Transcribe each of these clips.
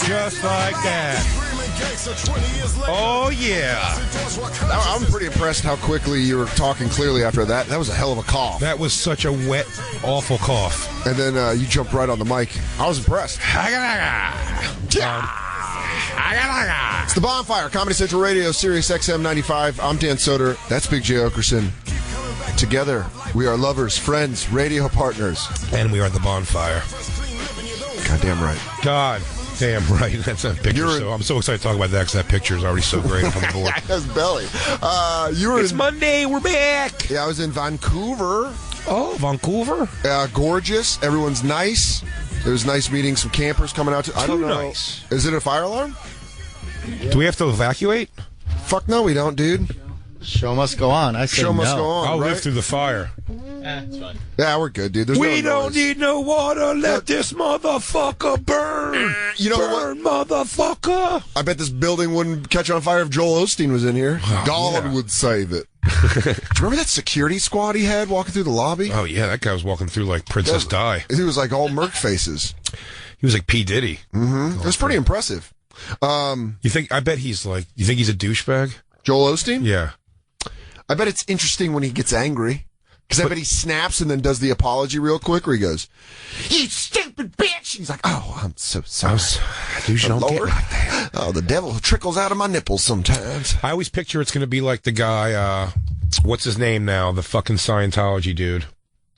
just like that. Oh, yeah. I'm pretty impressed how quickly you were talking clearly after that. That was a hell of a cough. That was such a wet, awful cough. And then you jumped right on the mic. I was impressed. It's the Bonfire, Comedy Central Radio, Sirius XM 95. I'm Dan Soder. That's Big J. Oakerson. Together, we are lovers, friends, radio partners. And we are the Bonfire. Goddamn right. God damn right. That's a picture. I'm so excited to talk about that because that picture is already so great on the board. His belly. It's Monday. We're back. Yeah, I was in Vancouver. Oh, Vancouver? Gorgeous. Everyone's nice. It was nice meeting some campers coming out. I don't know. Nice. Is it a fire alarm? Do we have to evacuate? Fuck no, we don't, dude. Show must go on. I say Show must no. go on. I'll right? live through the fire. It's fine. Yeah, we're good, dude. There's We no don't noise. need no water. Let this motherfucker burn. You know burn, motherfucker. I bet this building wouldn't catch on fire if Joel Osteen was in here. God would save it. Do you remember that security squad he had walking through the lobby? Oh, yeah. That guy was walking through like Princess Di. He was like all merc faces. He was like P. Diddy. Mm-hmm. It was pretty impressive. You think he's a douchebag? Joel Osteen? Yeah. I bet it's interesting when he gets angry. Because I bet he snaps and then does the apology real quick where he goes, "You stupid bitch!" He's like, "Oh, I'm so sorry. Douche don't get Lord. like that." Oh, the devil trickles out of my nipples sometimes. I always picture it's going to be like the guy, what's his name now? The fucking Scientology dude.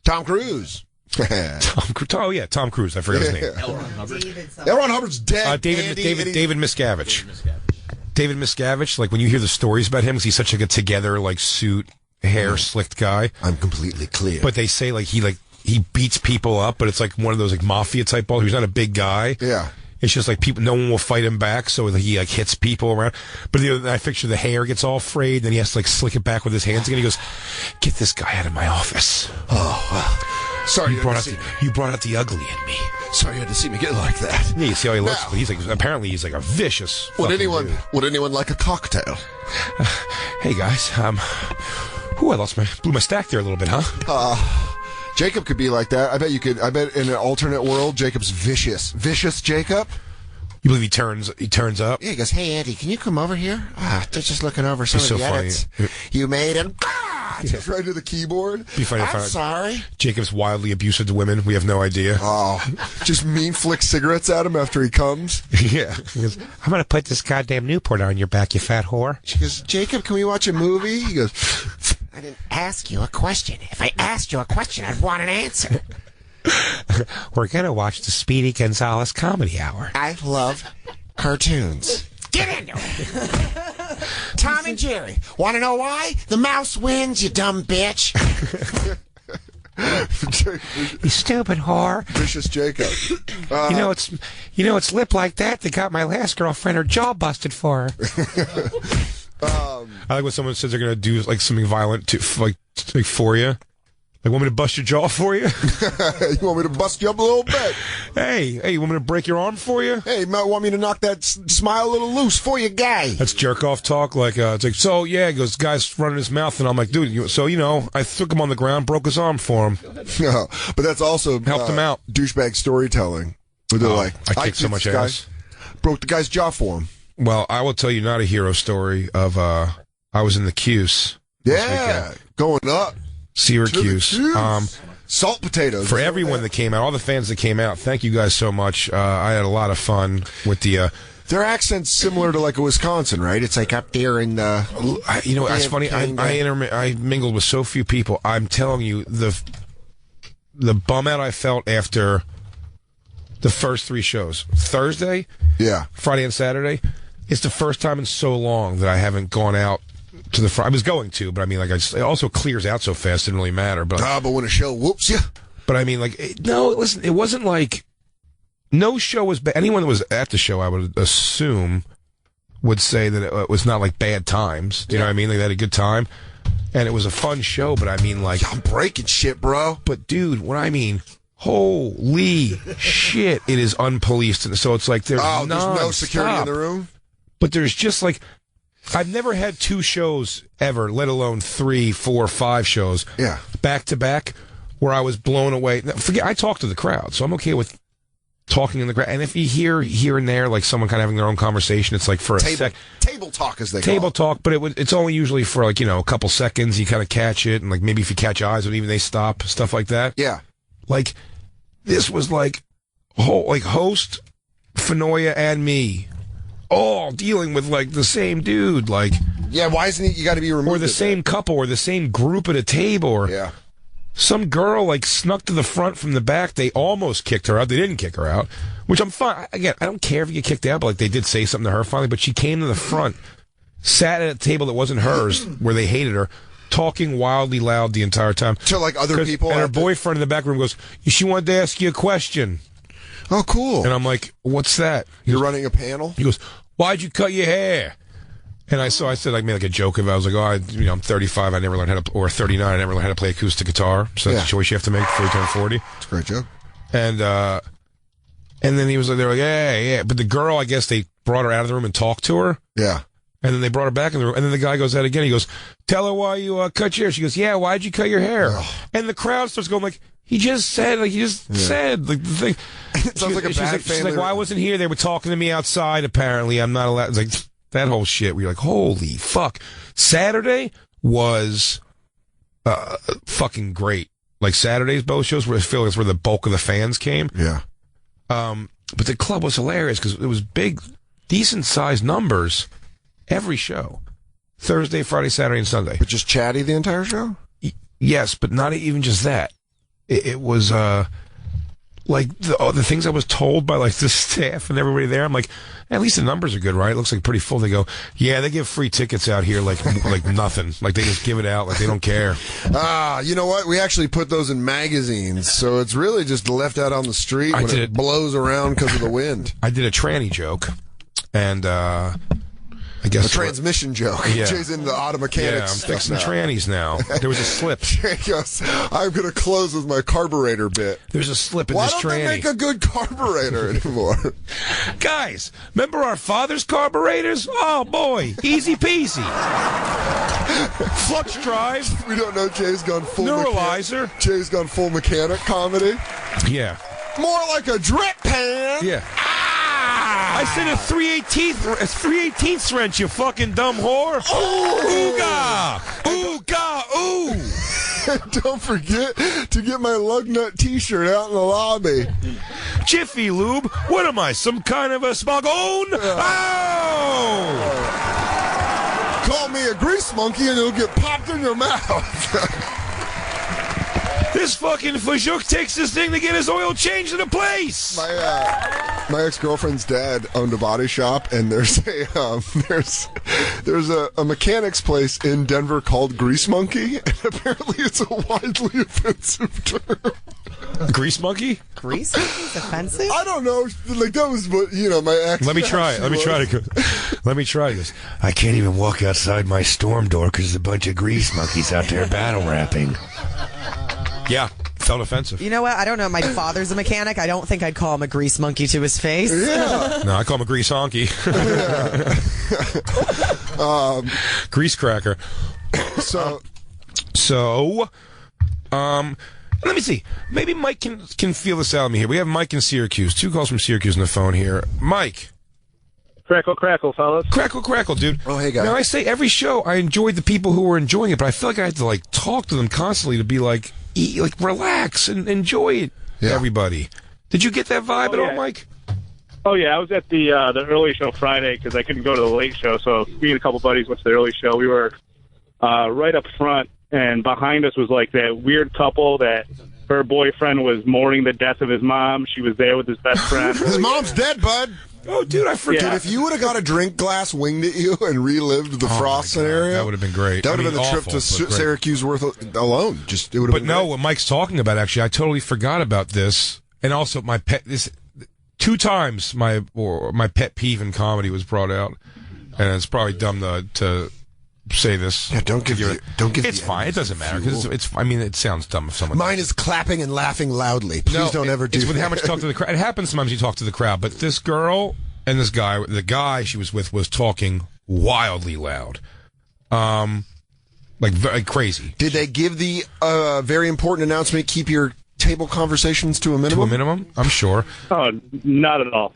Tom Cruise. Tom Cruise. I forgot his name. L. Ron Hubbard's dead. David Miscavige. David Miscavige, like when you hear the stories about him, because he's such like a together, like suit, hair slicked guy. I'm completely clear. But they say he beats people up, but it's like one of those like mafia type balls. He's not a big guy. Yeah. It's just like no one will fight him back, so he like hits people around. But I picture the hair gets all frayed, then he has to like slick it back with his hands again. He goes, "Get this guy out of my office." Oh, sorry. You brought out the ugly in me. Sorry you had to see me get like that. Yeah, you see how he looks? But he's like a vicious. Would anyone like a cocktail? Hey guys, I blew my stack there a little bit, huh? Jacob could be like that. I bet in an alternate world, Jacob's vicious. Vicious Jacob? You believe he turns up? Yeah, he goes, "Hey, Andy, can you come over here? They're just looking over some of the edits you made." And just right to the keyboard. Be funny I'm sorry. Jacob's wildly abusive to women. We have no idea. Oh, just mean flick cigarettes at him after he comes. Yeah. He goes, "I'm going to put this goddamn Newport on your back, you fat whore." She goes, "Jacob, can we watch a movie?" He goes, "I didn't ask you a question. If I asked you a question, I'd want an answer." We're going to watch the Speedy Gonzalez Comedy Hour. I love cartoons. Get into it. Tom and Jerry. Want to know why? The mouse wins, you dumb bitch. You stupid whore. Vicious Jacob. It's lip like that got my last girlfriend her jaw busted for her. I like when someone says they're going to do like something violent for you. Like, want me to bust your jaw for you? You want me to bust you up a little bit? Hey, you want me to break your arm for you? Hey, you might want me to knock that smile a little loose for you, guy. That's jerk-off talk. Like, it's like, so, yeah, he goes, guy's running his mouth, and I'm like, dude, I took him on the ground, broke his arm for him. No, but that's also helped him out. Douchebag storytelling. Where they're like, I kicked so much ass. Broke the guy's jaw for him. Well, I will tell you not a hero story of, I was in the Cuse. Yeah, going up. Syracuse. Salt potatoes. For everyone that came out, all the fans that came out, thank you guys so much. I had a lot of fun with the... Their accent's similar to like a Wisconsin, right? It's like up there in the... that's funny. I mingled with so few people. I'm telling you, the bum out I felt after the first three shows. Thursday, Friday and Saturday, it's the first time in so long that I haven't gone out to the front. I was going to, but I mean, like, it also clears out so fast, it didn't really matter. But when a show whoops you. But I mean, like, listen, it wasn't like no show was bad. Anyone that was at the show, I would assume, would say that it was not like bad times. Do you know what I mean? Like, they had a good time, and it was a fun show. But I mean, like, I'm breaking shit, bro. But dude, what I mean, holy shit, it is unpoliced, and so it's like there's no security in the room. But there's just like, I've never had two shows ever, let alone 3, 4, 5 shows, back to back, where I was blown away. Now, I talked to the crowd, so I'm okay with talking in the crowd. And if you hear here and there, like someone kind of having their own conversation, it's like for a sec. Table talk, as they call it. Table talk, but it's only usually for like, a couple seconds. You kind of catch it, and like maybe if you catch eyes, but even they stop, stuff like that. Yeah. Like, this was like, host, Fenoya, and me, all dealing with like the same dude. Like, yeah, why isn't you got to be removed? Or the same couple, or the same group at a table, or yeah. Some girl like snuck to the front from the back. They almost kicked her out. They didn't kick her out, which I'm fine. Again, I don't care if you get kicked out, but like they did say something to her finally. But she came to the front, sat at a table that wasn't hers, where they hated her, talking wildly loud the entire time. To like other people. And her boyfriend in the back room goes, "She wanted to ask you a question." Oh, cool. And I'm like, "What's that?" You're running a panel? He goes, "Why'd you cut your hair?" And I said, I made like a joke of it. I was like, I'm 35. I never learned how to, or 39. I never learned how to play acoustic guitar. So that's a choice you have to make before you turn 40. It's a great joke. And then he was like, they're like, yeah. But the girl, I guess they brought her out of the room and talked to her. Yeah. And then they brought her back in the room. And then the guy goes out again. He goes, "Tell her why you cut your hair." She goes, "Yeah, why'd you cut your hair?" Oh. And the crowd starts going like, he just said, like the thing. It sounds like a bad family. She's like, "Well, I wasn't here. They were talking to me outside, apparently. I'm not allowed." It's like, that whole shit where you're like, holy fuck. Saturday was fucking great. Like Saturday's both shows where I feel like it's where the bulk of the fans came. Yeah. But the club was hilarious because it was big, decent sized numbers every show. Thursday, Friday, Saturday, and Sunday. But just chatty the entire show? Yes, but not even just that. It was like the things I was told by like the staff and everybody there. I'm like, at least the numbers are good, right? It looks like pretty full. They go, yeah, they give free tickets out here like nothing. Like they just give it out like they don't care. You know what? We actually put those in magazines, so it's really just left out on the street when it blows around because of the wind. I did a tranny joke, and I guess a transmission joke. Yeah. Jay's in the auto mechanics. Yeah, I'm fixing trannies now. There was a slip. Jay goes, "I'm going to close with my carburetor bit." There's a slip in Why this tranny. don't they make a good carburetor anymore? Guys, remember our father's carburetors? Oh boy, easy peasy. Flux drive. We don't know. Jay's gone full neuralizer. Jay's gone full mechanic comedy. Yeah. More like a drip pan. Yeah. I said a 3/18 wrench, you fucking dumb whore. Ooga! Ooga! Ooh! Don't forget to get my lug nut t-shirt out in the lobby. Jiffy Lube? What am I, some kind of a smugone? Oh! Call me a grease monkey and it'll get popped in your mouth. This fucking Fajouk takes this thing to get his oil changed into place. My ex-girlfriend's dad owned a body shop, and there's a mechanics place in Denver called Grease Monkey, and apparently it's a widely offensive term. Grease Monkey? Grease Monkey's offensive? I don't know. Like that was what my ex. Let me try it. Let me try this. I can't even walk outside my storm door because there's a bunch of grease monkeys out there battle rapping. Yeah, felt offensive. You know what? I don't know. My father's a mechanic. I don't think I'd call him a grease monkey to his face. Yeah. No, I call him a grease honky. Grease cracker. So, let me see. Maybe Mike can feel this out of me here. We have Mike in Syracuse. 2 calls from Syracuse on the phone here. Mike. Crackle, crackle, fellas. Crackle, crackle, dude. Oh, hey, guys. Now, I say every show I enjoyed the people who were enjoying it, but I feel like I had to, like, talk to them constantly to be like, relax and enjoy it, everybody. Did you get that vibe at all, Mike? Oh, yeah. I was at the early show Friday because I couldn't go to the late show, so me and a couple buddies went to the early show. We were right up front, and behind us was, like, that weird couple that her boyfriend was mourning the death of his mom. She was there with his best friend. His mom's dead, bud. Oh, dude, I forget. Dude, if you would have got a drink glass winged at you and relived the Frost scenario, that would have been great. That would have been the trip to Syracuse worth alone. It would have been great. What Mike's talking about, actually, I totally forgot about this. And also, my pet, 2 times my pet peeve in comedy was brought out, and it's probably dumb to say this. Yeah, don't give. It's fine. It doesn't matter because it sounds dumb if someone. Mine is clapping and laughing loudly. Please don't ever do. It's with that. how much you talk to the crowd. It happens sometimes you talk to the crowd, but this girl and this guy, the guy she was with, was talking wildly loud, like very crazy. Did they give the very important announcement? Keep your table conversations to a minimum? To a minimum, I'm sure. Oh, not at all.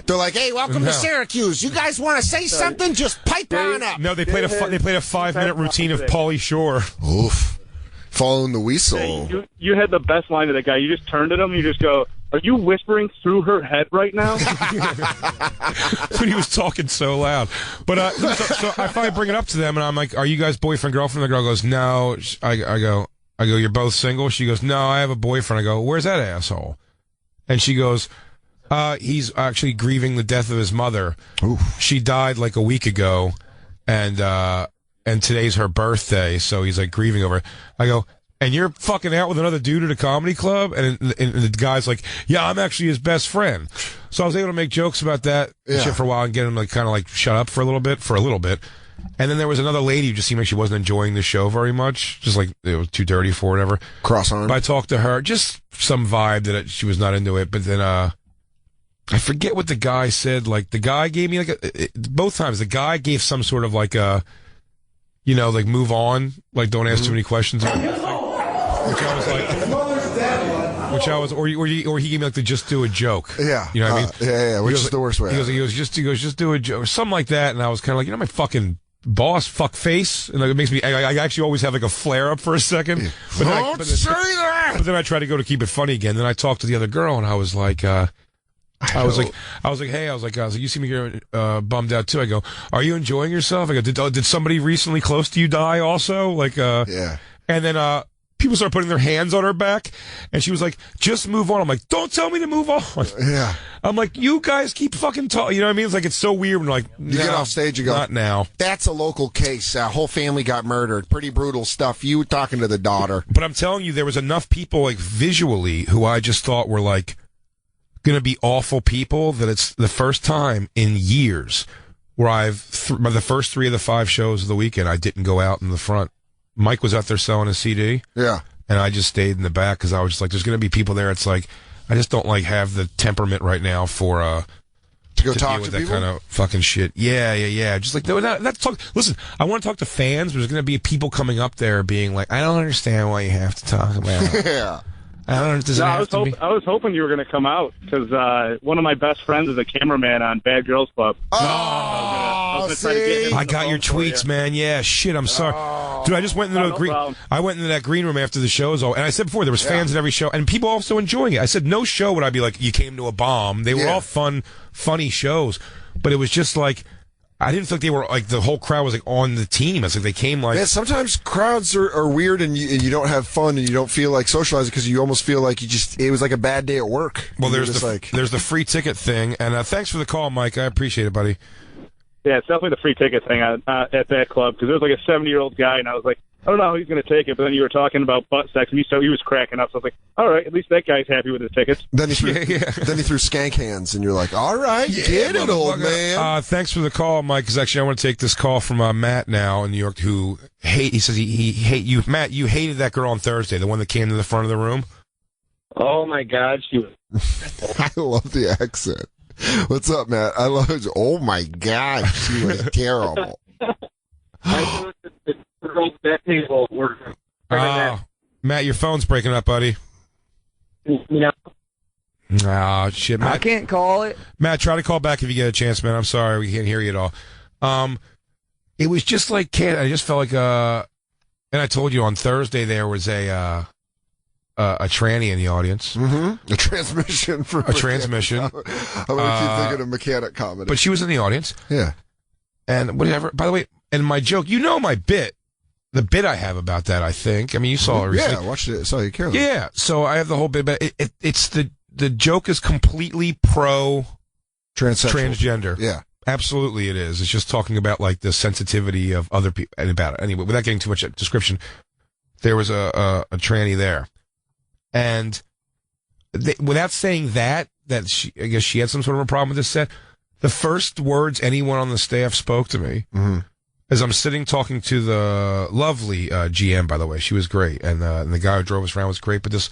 They're like, hey, welcome to Syracuse. You guys want to say something? Just pipe on up. No, they played a 5-minute routine of Pauly Shore. Oof. Following the whistle. Hey, you had the best line to that guy. You just turned at him. You just go, are you whispering through her head right now? When he was talking so loud. But so I finally bring it up to them, and I'm like, are you guys boyfriend, girlfriend? The girl goes, no. I go, you're both single? She goes, no, I have a boyfriend. I go, where's that asshole? And she goes, he's actually grieving the death of his mother. Oof. She died like a week ago, and today's her birthday, so he's like grieving over it. I go, and you're fucking out with another dude at a comedy club? And the guy's like, yeah, I'm actually his best friend. So I was able to make jokes about that shit for a while and get him like kind of like shut up for a little bit. And then there was another lady who just seemed like she wasn't enjoying the show very much. Just like it was too dirty for whatever. Cross-armed. But I talked to her, just some vibe that she was not into it. But then I forget what the guy said. Like the guy gave me like both times the guy gave some sort of like a, you know, like move on, like don't ask too many questions. Which I was like, or he gave me like the just do a joke. Yeah. You know what I mean? Yeah, which is the worst way. He goes, just do a joke, or something like that. And I was kind of like, you know, my fucking boss, fuck face. And like, it makes me, I actually always have like a flare up for a second. But Don't say that! But then I try to go to keep it funny again. Then I talked to the other girl and I was like, hey, you seem here bummed out too. I go, are you enjoying yourself? I go, did somebody recently close to you die also? Like, yeah. And then, people started putting their hands on her back, and she was like, just move on. I'm like, don't tell me to move on. Yeah. I'm like, you guys keep fucking talking. You know what I mean? It's like, it's so weird when like, you get off stage, you go, not now. That's a local case. A whole family got murdered. Pretty brutal stuff. You talking to the daughter. But I'm telling you, there was enough people like visually who I just thought were like going to be awful people that it's the first time in years where the first 3 of the 5 shows of the weekend, I didn't go out in the front. Mike was out there selling a CD. Yeah. And I just stayed in the back because I was just like, there's going to be people there. It's like, I just don't like have the temperament right now for, to go talk deal with to that people? kind of fucking shit. Yeah. Just like, that's talk. Listen, I want to talk to fans, but there's going to be people coming up there being like, I don't understand why you have to talk about it. Yeah. I don't understand. I was hoping you were going to come out because one of my best friends is a cameraman on Bad Girls Club. I got your tweets, man. Yeah, shit. I'm sorry, dude. I just went into I went into that green room after the shows, and I said before there was fans at every show, and people also enjoying it. I said no show would I be like, you came to a bomb. They were all fun, funny shows, but it was just like. I didn't think they were like the whole crowd was like on the team. It's like they came like. Man, sometimes crowds are weird and you don't have fun and you don't feel like socializing because you almost feel like it was like a bad day at work. Well, there's the free ticket thing, and thanks for the call, Mike. I appreciate it, buddy. Yeah, it's definitely the free ticket thing at that club because there was like a 70-year-old guy, and I was like, I don't know how he's going to take it. But then you were talking about butt sex, and he was cracking up. So I was like, all right, at least that guy's happy with his tickets. Then he threw skank hands, and you're like, all right, get it, old man. Thanks for the call, Mike. Because actually, I want to take this call from Matt now in New York, who he says he hate you, Matt. You hated that girl on Thursday, the one that came to the front of the room. Oh my God, she was. I love the accent. What's up, Matt? I love it. Oh my God, she was terrible. Matt, your phone's breaking up, buddy. Oh, shit, Matt. I can't call it. Matt, try to call back if you get a chance, man. I'm sorry, we can't hear you at all. It was just like, I just felt like, and I told you on Thursday there was a tranny in the audience. Mm-hmm. A transmission. A transmission. I'm going to keep thinking of mechanic comedy. But she was in the audience. Yeah. And whatever, by the way, and my joke, you know my bit. The bit I have about that, I think. I mean, you saw it recently. Yeah, I watched it. Saw you, Carolyn. Yeah, so I have the whole bit, but it's the joke is completely pro transgender. Yeah. Absolutely it is. It's just talking about like the sensitivity of other people and about it. Anyway, without getting too much description, there was a tranny there. And without saying that I guess she had some sort of a problem with this set. The first words anyone on the staff spoke to me as I'm sitting talking to the lovely GM, by the way. She was great. And the guy who drove us around was great. But this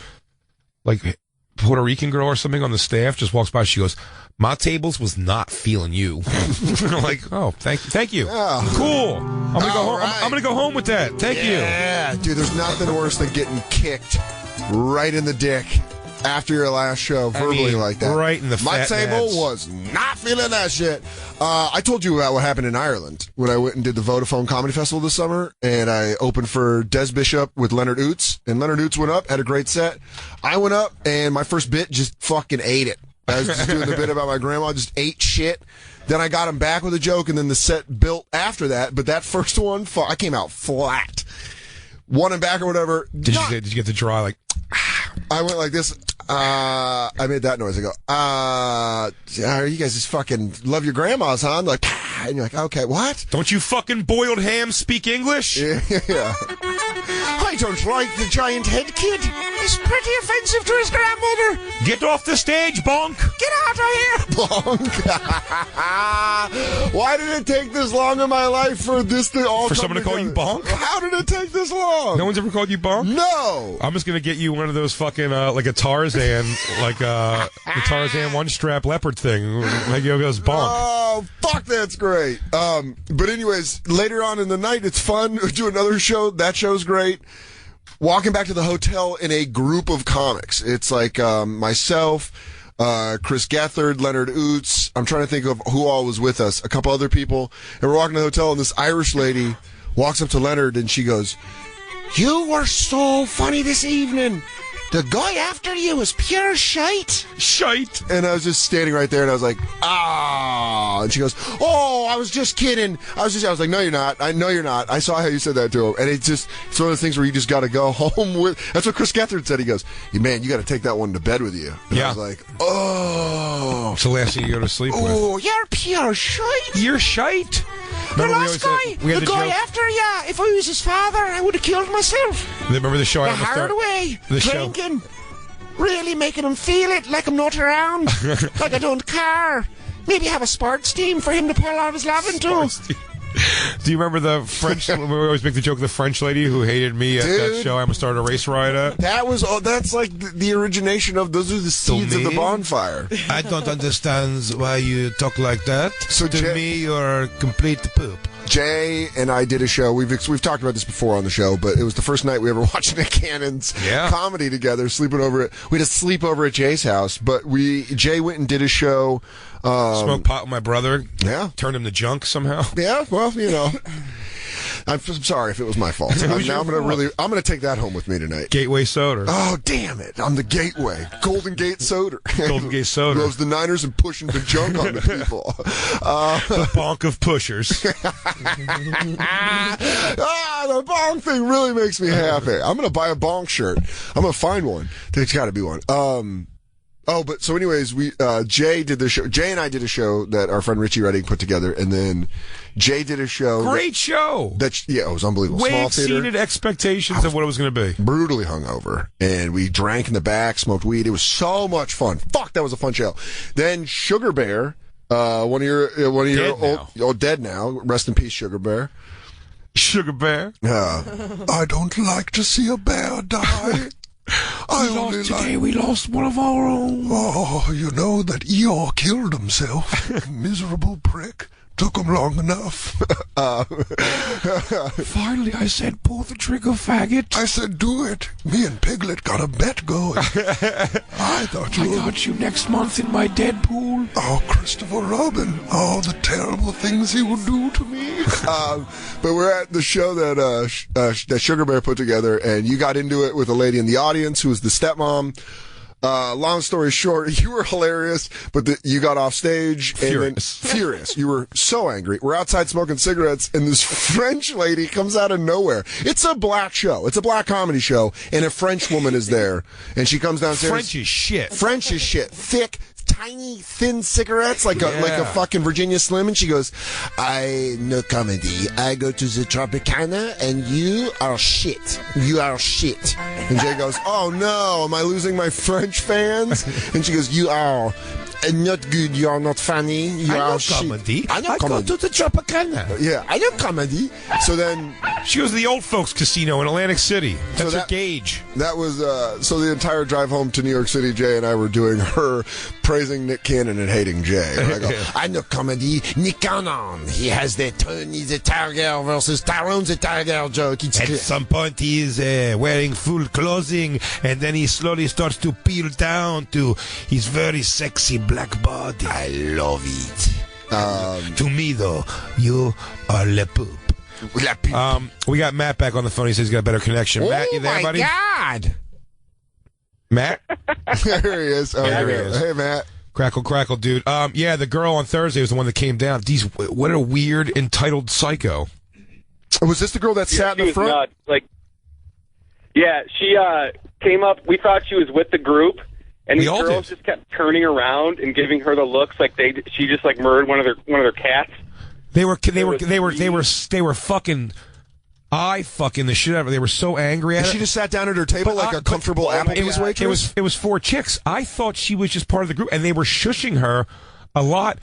like Puerto Rican girl or something on the staff just walks by. She goes, "My tables was not feeling you." I'm like, oh, thank you. Yeah. Cool. I'm gonna go home. Right. I'm gonna go home with that. Thank you. Yeah, dude. There's nothing worse than getting kicked right in the dick after your last show, verbally like that. Right in the My fat table nads. was not feeling that shit. I told you about what happened in Ireland when I went and did the Vodafone Comedy Festival this summer, and I opened for Des Bishop with Leonard Oots, and Leonard Oots went up, had a great set. I went up, and my first bit just fucking ate it. I was just doing the bit about my grandma, just ate shit. Then I got him back with a joke, and then the set built after that. But that first one, I came out flat. Won him back or whatever. Did you get the draw like? I went like this. I made that noise. I go, you guys just fucking love your grandmas, huh? And, and you're like, okay, what? Don't you fucking boiled ham speak English? Yeah. I don't like the giant head kid. He's pretty offensive to his grandmother. Get off the stage, bonk. Get out of here, bonk. Why did it take this long in my life for this to all For come someone to call you together? bonk? How did it take this long? No one's ever called you bonk? No. I'm just gonna get you one of those fucking like a Tarzan, like the Tarzan one strap leopard thing. Like you goes bonk. Oh, fuck, that's great. But anyways, later on in the night, it's fun. Do another show. That show's great. Walking back to the hotel in a group of comics. It's like myself, Chris Gethard, Leonard Oots. I'm trying to think of who all was with us. A couple other people. And we're walking to the hotel, and this Irish lady walks up to Leonard, and she goes, "You were so funny this evening. The guy after you was pure shite." Shite. And I was just standing right there, and I was like, ah. And she goes, "Oh, I was just kidding." I was like, "No, you're not. I know you're not. I saw how you said that to him." And it's one of those things where you just got to go home with. That's what Chris Gethard said. He goes, "Man, you got to take that one to bed with you." And I was like, "Oh." It's the last thing you go to sleep with. Oh, you're pure shite. You're shite. The Remember last guy, the guy after you. If I was his father, I would have killed myself. Remember the show? The hard way. Drinking. Really making him feel it like I'm not around. Like I don't care. Maybe have a sports team for him to pull out his love into. Do you remember the French? We always make the joke of the French lady who hated me at that show. I'm gonna start a race riot at. That's like the origination of those are the seeds of the bonfire. I don't understand why you talk like that. So to me, you're complete poop. Jay and I did a show. We've talked about this before on the show, but it was the first night we ever watched Nick Cannon's comedy together. We had a sleepover at Jay's house, but Jay went and did a show. Smoked pot with my brother. Yeah, turned him to junk somehow. Yeah, well, I'm sorry if it was my fault. I'm gonna take that home with me tonight. Gateway Soder. Oh, damn it! I'm the gateway. Golden Gate Soder. Golden Gate Soder. Loves the Niners and pushing the junk on the people. The bonk of pushers. The bonk thing really makes me happy. I'm gonna buy a bonk shirt. I'm gonna find one. There's got to be one. But so anyways, Jay did the show. Jay and I did a show that our friend Richie Redding put together, and then Jay did a show. Great show. It was unbelievable. Way Small theater. exceeded expectations of what it was going to be. Brutally hungover, and we drank in the back, smoked weed. It was so much fun. Fuck, that was a fun show. Then Sugar Bear, one of your old dead now. Rest in peace, Sugar Bear. Sugar Bear. I don't like to see a bear die. We lost one of our own. Oh, you know that Eeyore killed himself. Miserable prick. Took him long enough. Finally, I said, pull the trigger, faggot. I said, do it. Me and Piglet got a bet going. I got you next month in my Deadpool. Oh, Christopher Robin. Oh, the terrible things he will do to me. But we're at the show that Sugar Bear put together, and you got into it with a lady in the audience who was the stepmom. Long story short, you were hilarious, but you got off stage and furious. You were so angry. We're outside smoking cigarettes, and this French lady comes out of nowhere. It's a black show. It's a black comedy show, and a French woman is there, and she comes downstairs. French is shit. Thick, tiny, thin cigarettes, like a fucking Virginia Slim, and she goes, "I no comedy. I go to the Tropicana, and you are shit. You are shit." And Jay goes, "Oh no, am I losing my French fans?" And she goes, "You are not good. You are not funny. You are shit." Comedy. I know comedy. Go to the Tropicana. Yeah, I know comedy. So then She goes to the old folks casino in Atlantic City. That's her gauge. That was so the entire drive home to New York City, Jay and I were doing her praising Nick Cannon and hating Jay. And I go, I know comedy. Nick Cannon. He has the Tony's a Tiger versus Tyrone's a Tiger joke. At some point, he is wearing full clothing, and then he slowly starts to peel down to his very sexy black body. I love it. To me, though, you are le poop. We got Matt back on the phone. He says he's got a better connection. Matt, you there, buddy? Oh, my God. Matt? there he is. Oh, there he is. Hey, Matt. Crackle, dude. Yeah, the girl on Thursday was the one that came down. What a weird, entitled psycho. Was this the girl that sat in the front? Nuts. She came up. We thought she was with the group, and these girls just kept turning around and giving her the looks like she just like murdered one of their cats. They were fucking fucking the shit out of her. They were so angry at her. She just sat down at her table like a comfortable Applebee's waitress. It was 4 chicks. I thought she was just part of the group, and they were shushing her a lot.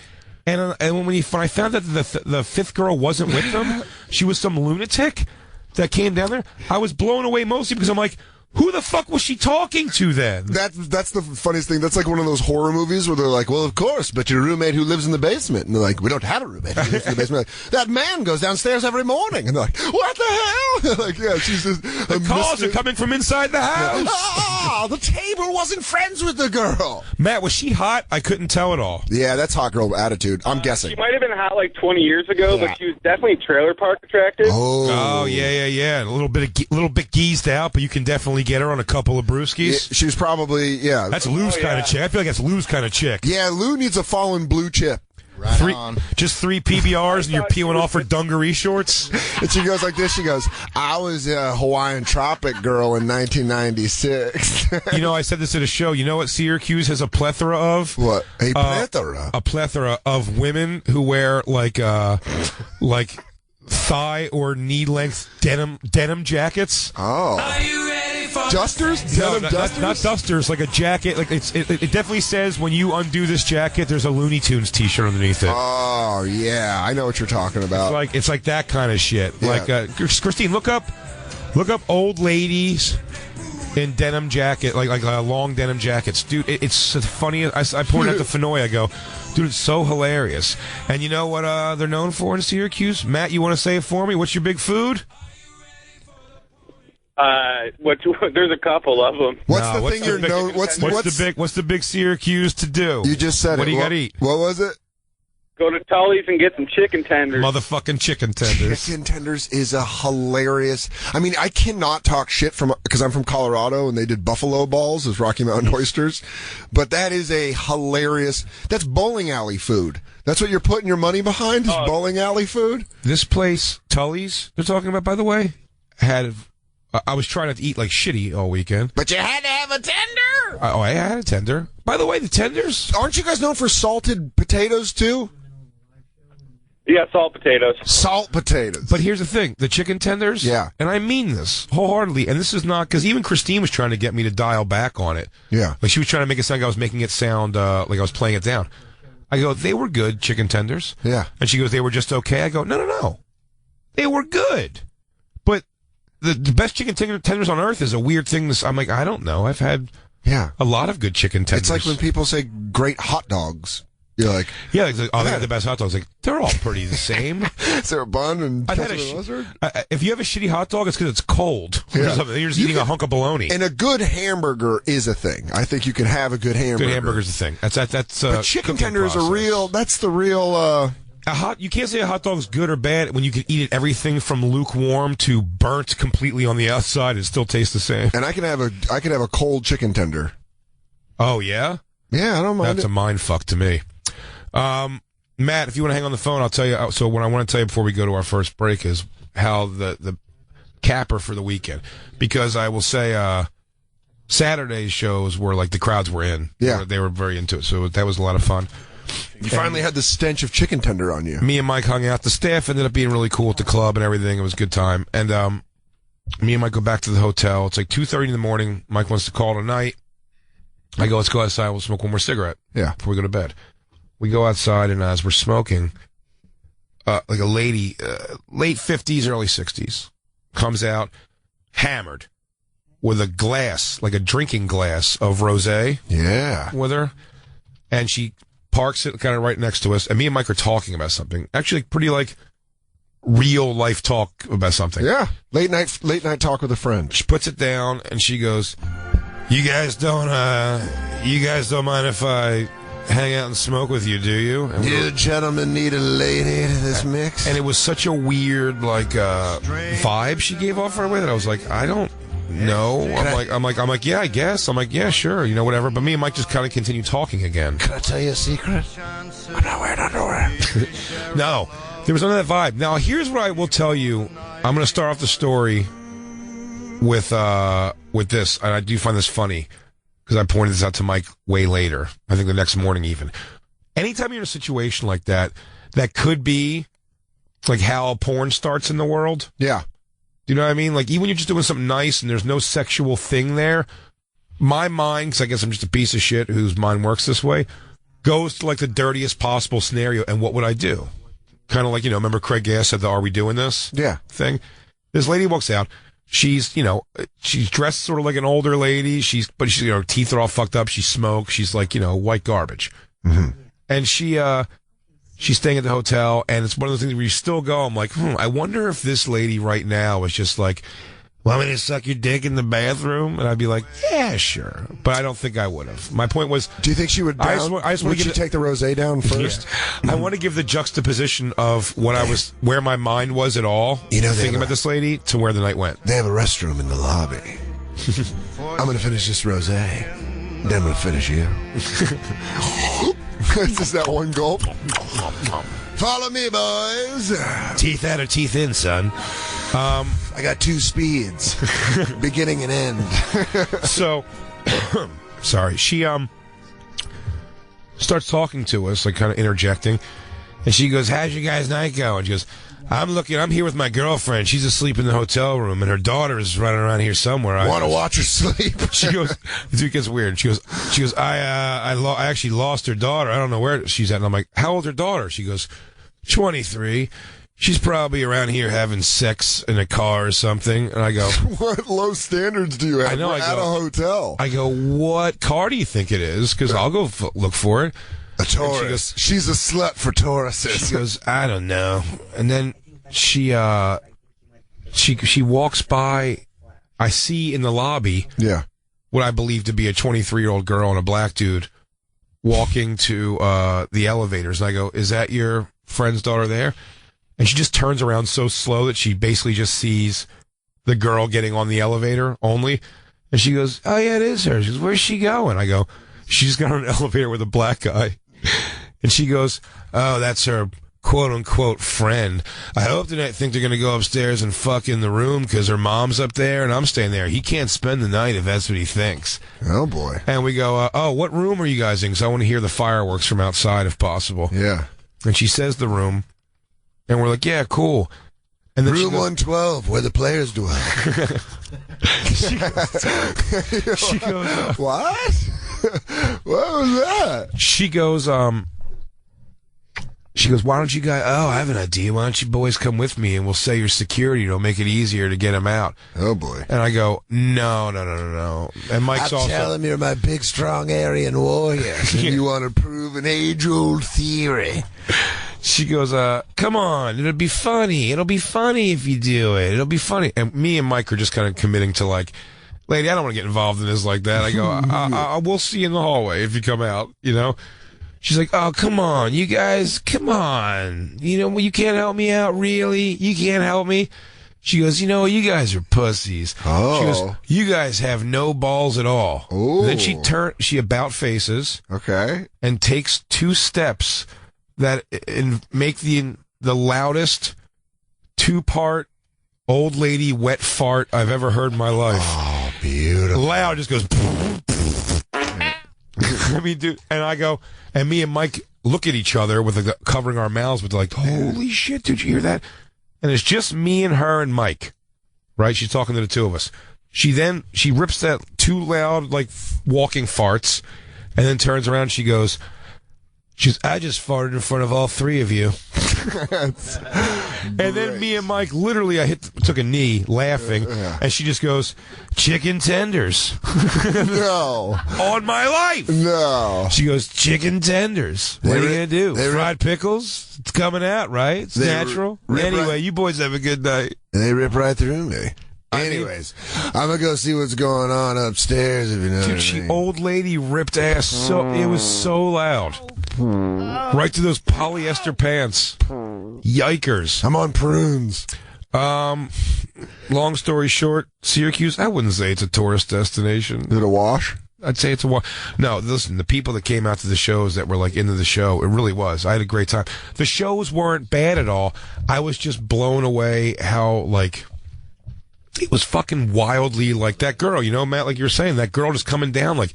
And when I found out that the fifth girl wasn't with them, she was some lunatic that came down there. I was blown away mostly because I'm like, who the fuck was she talking to then? That's the funniest thing. That's like one of those horror movies where they're like, well, of course, but your roommate who lives in the basement. And they're like, we don't have a roommate who lives in the basement. Like, that man goes downstairs every morning. And they're like, what the hell? Like, yeah, she's just... The calls are coming from inside the house. Oh, the table wasn't friends with the girl. Matt, was she hot? I couldn't tell at all. Yeah, that's hot girl attitude. I'm guessing. She might have been hot like 20 years ago, but she was definitely trailer park attractive. Oh, yeah. A little bit geezed out, but you can definitely get her on a couple of brewskis. Yeah, she's probably, yeah. That's Lou's kind of chick. I feel like that's Lou's kind of chick. Yeah, Lou needs a fallen blue chip. Just 3 PBRs and you're peeling off her dungaree shorts. And she goes like this. She goes, I was a Hawaiian Tropic girl in 1996. I said this at a show. You know what Syracuse has a plethora of? What? A plethora? A plethora of women who wear like thigh or knee length denim jackets. Oh. Are you ready for dusters? No, dusters? not dusters. Like a jacket. Like it definitely says when you undo this jacket, there's a Looney Tunes T-shirt underneath it. Oh yeah, I know what you're talking about. It's like that kind of shit. Yeah. Like Christine, look up old ladies in denim jacket, like long denim jackets, dude. It's funny. I pointed out to Fenoy. I go, dude, it's so hilarious. And you know what they're known for in Syracuse? Matt, you want to say it for me? What's your big food? There's a couple of them. What's the thing you're known? What's the big Syracuse to do? You just said what it. Do you got to eat? What was it? Go to Tully's and get some chicken tenders. Motherfucking chicken tenders. Chicken tenders is a hilarious. I mean, I cannot talk shit because I'm from Colorado and they did buffalo balls as Rocky Mountain oysters, but that is a hilarious. That's bowling alley food. That's what you're putting your money behind is bowling alley food. This place, Tully's, they're talking about, by the way, had. I was trying not to eat like shitty all weekend. But you had to have a tender. I had a tender. By the way, the tenders. Aren't you guys known for salted potatoes too? Yeah, salt potatoes. Salt potatoes. But here's the thing. The chicken tenders, yeah. And I mean this wholeheartedly, and this is not, because even Christine was trying to get me to dial back on it. Yeah. Like she was trying to make it sound like I was making it sound like I was playing it down. I go, they were good chicken tenders. Yeah. And she goes, they were just okay. I go, no. They were good. But the best chicken tenders on earth is a weird thing. I'm like, I don't know. I've had a lot of good chicken tenders. It's like when people say great hot dogs. You're like, yeah, they got the best hot dogs. Like, they're all pretty the same. Is there a bun and mustard? If you have a shitty hot dog, it's because it's cold. Yeah. Or something. You're just eating a hunk of bologna. And a good hamburger is a thing. I think you can have a good hamburger. Good hamburger's a thing. That's but chicken tenders are real. That's the real. You can't say a hot dog's good or bad when you can eat it everything from lukewarm to burnt completely on the outside. It still tastes the same. And I can have a cold chicken tender. Oh yeah, yeah. I don't mind. That's a mind fuck to me. Matt, if you want to hang on the phone, I'll tell you. So what I want to tell you before we go to our first break is how the capper for the weekend, because I will say Saturday's shows were like the crowds were in. Yeah, they were very into it. So that was a lot of fun. You finally had the stench of chicken tender on you. Me and Mike hung out. The staff ended up being really cool at the club and everything. It was a good time. And me and Mike go back to the hotel. It's like 2:30 in the morning. Mike wants to call tonight. I go, let's go outside. We'll smoke one more cigarette. Yeah. Before we go to bed. We go outside, and as we're smoking, like a lady, late 50s, early 60s, comes out hammered with a glass, like a drinking glass of rosé. Yeah. With her. And she parks it kind of right next to us. And me and Mike are talking about something. Actually, pretty like real life talk about something. Yeah. Late night talk with a friend. She puts it down and she goes, you guys don't mind if I hang out and smoke with you, do you? And you gentlemen need a lady to this mix. And it was such a weird vibe she gave off right away that I was like, I don't know. I'm like, yeah, I guess. I'm like, yeah, sure, whatever. But me and Mike just kind of continue talking again. Can I tell you a secret? I'm not wearing underwear. No, there was none of that vibe. Now, here's what I will tell you. I'm going to start off the story with this, and I do find this funny because I pointed this out to Mike way later. I think the next morning even. Anytime you're in a situation like that could be like how porn starts in the world. Yeah. Do you know what I mean? Like, even when you're just doing something nice and there's no sexual thing there, my mind, because I guess I'm just a piece of shit whose mind works this way, goes to like the dirtiest possible scenario. And what would I do? Kind of like, remember Craig Gass said the "Are we doing this?" Yeah. thing. This lady walks out. She's dressed sort of like an older lady. But her teeth are all fucked up. She smokes. She's like, white garbage. Mm-hmm. And she's staying at the hotel, and it's one of those things where you still go, I'm like, I wonder if this lady right now is just like, want me to suck your dick in the bathroom? And I'd be like, yeah, sure. But I don't think I would have. My point was... Do you think she would would she take the rosé down first? I want to give the juxtaposition of where my mind was at all, thinking about this lady, to where the night went. They have a restroom in the lobby. I'm going to finish this rosé, then I'm going to finish you. Just that one gulp. Follow me, boys. Teeth out or teeth in, son. I got two speeds, beginning and end. So, sorry. She starts talking to us, like kind of interjecting, and she goes, "How's your guys' night going?" She goes, I'm here with my girlfriend. She's asleep in the hotel room, and her daughter is running around here somewhere. Want to watch her sleep? She goes, it gets weird. She goes, I actually lost her daughter. I don't know where she's at. And I'm like, how old's her daughter? She goes, 23. She's probably around here having sex in a car or something. And I go, what low standards do you have? I know. We're at a hotel. I go, what car do you think it is? Because I'll go look for it. A Taurus. She's a slut for Tauruses. She goes, I don't know. And then she walks by. I see in the lobby, what I believe to be a 23-year-old girl and a black dude walking to the elevators. And I go, is that your friend's daughter there? And she just turns around so slow that she basically just sees the girl getting on the elevator only. And she goes, oh, yeah, it is her. She goes, where's she going? I go, she just got on an elevator with a black guy. And she goes, oh, that's her quote-unquote friend. I hope they don't think they're going to go upstairs and fuck in the room because her mom's up there and I'm staying there. He can't spend the night if that's what he thinks. Oh, boy. And we go, oh, what room are you guys in? Because I want to hear the fireworks from outside if possible. Yeah. And she says the room. And we're like, yeah, cool. And then room 112, where the players dwell. she goes, what? What was that? She goes, why don't you guys, I have an idea. Why don't you boys come with me and we'll say you're security. It'll make it easier to get him out. Oh, boy. And I go, no. And Mike's also... tell him you're my big, strong Aryan warrior. And you want to prove an age-old theory. She goes, come on, it'll be funny. It'll be funny if you do it. It'll be funny. And me and Mike are just kind of committing to like, lady, I don't want to get involved in this like that. I go, we'll see you in the hallway if you come out, She's like, oh, come on, you guys, come on. You can't help me out, really? You can't help me? She goes, you guys are pussies. Oh. She goes, you guys have no balls at all. Oh. Then she about faces. Okay. And takes 2 steps that make the loudest 2-part old lady wet fart I've ever heard in my life. Oh, beautiful. Loud, just goes. I mean, dude, and I go, and me and Mike look at each other with covering our mouths with like, holy shit, did you hear that? And it's just me and her and Mike, right? She's talking to the 2 of us. She rips that 2 loud, like walking farts, and then turns around and she goes, I just farted in front of all 3 of you. And then me and Mike, literally, took a knee laughing, and she just goes, chicken tenders. No. On my life. No. She goes, chicken tenders. What are you going to do? Fried pickles? It's coming out, right? It's natural. Anyway, you boys have a good night. They rip right through me. Anyways, I'm going to go see what's going on upstairs, if you know what I mean. Old lady ripped ass. It was so loud. Right through those polyester pants. Yikers. I'm on prunes. Long story short, Syracuse, I wouldn't say it's a tourist destination. Is it a wash? I'd say it's a wash. No, listen, the people that came out to the shows that were like into the show, it really was. I had a great time. The shows weren't bad at all. I was just blown away how, like, it was fucking wildly like that girl, you know, Matt, like you were saying, that girl just coming down, like,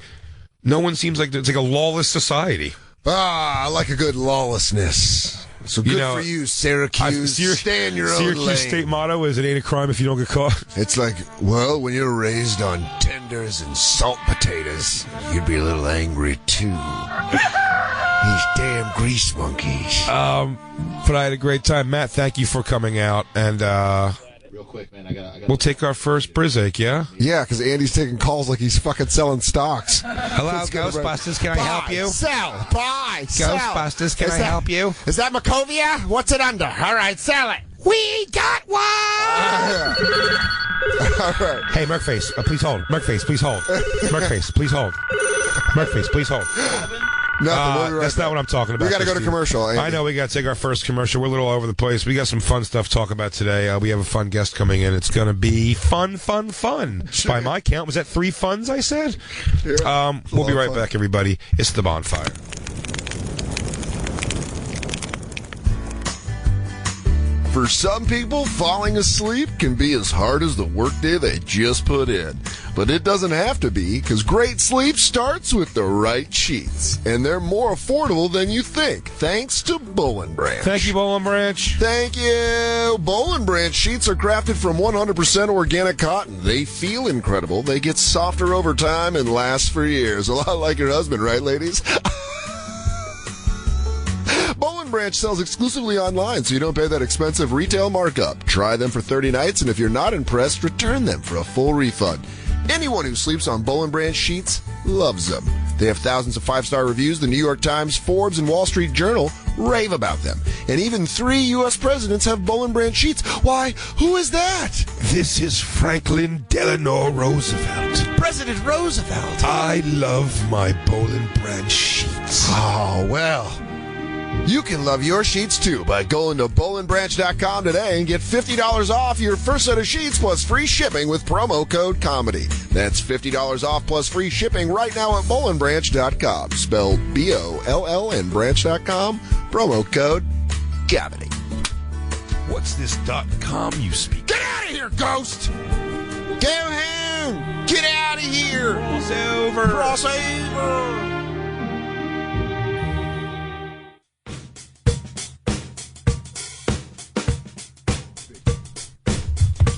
no one seems like, it's like a lawless society. I like a good lawlessness. So good for you, Syracuse. Stay in your own lane. Syracuse state motto is, it ain't a crime if you don't get caught. It's like, well, when you're raised on tenders and salt potatoes, you'd be a little angry, too. These damn grease monkeys. But I had a great time. Matt, thank you for coming out, and, Real quick, man. I got. We'll take our first Brizzake, yeah? Yeah, because Andy's taking calls like he's fucking selling stocks. Hello, Ghostbusters. Can I help you? Sell. Buy. Ghostbusters, can I help you? Is that Macovia? What's it under? All right, sell it. We got one! All right. Hey, Merkface, please hold. Merkface, please hold. Merkface, please hold. Merkface, please hold. Nothing. That's not what I'm talking about. We got to go to commercial, Andy. I know, we got to take our first commercial. We're a little all over the place. We got some fun stuff to talk about today. We have a fun guest coming in. It's going to be fun. Sure. By my count, was that 3 funs I said? Yeah, we'll be right back, everybody. It's the Bonfire. For some people, falling asleep can be as hard as the workday they just put in. But it doesn't have to be, because great sleep starts with the right sheets. And they're more affordable than you think, thanks to Boll & Branch. Thank you, Boll & Branch. Thank you. Boll & Branch sheets are crafted from 100% organic cotton. They feel incredible. They get softer over time and last for years. A lot like your husband, right, ladies? Boll & Branch sells exclusively online, so you don't pay that expensive retail markup. Try them for 30 nights, and if you're not impressed, return them for a full refund. Anyone who sleeps on Boll & Branch sheets loves them. They have thousands of 5-star reviews. The New York Times, Forbes, and Wall Street Journal rave about them. And even 3 U.S. presidents have Boll & Branch sheets. Why, who is that? This is Franklin Delano Roosevelt. President Roosevelt. I love my Boll & Branch sheets. Oh, well. You can love your sheets, too, by going to bollandbranch.com today and get $50 off your first set of sheets plus free shipping with promo code COMEDY. That's $50 off plus free shipping right now at bollandbranch.com. Spelled B-O-L-L and branch.com. Promo code COMEDY. What's this .com you speak? Get out of here, ghost! Go home! Get out of here! Cross over!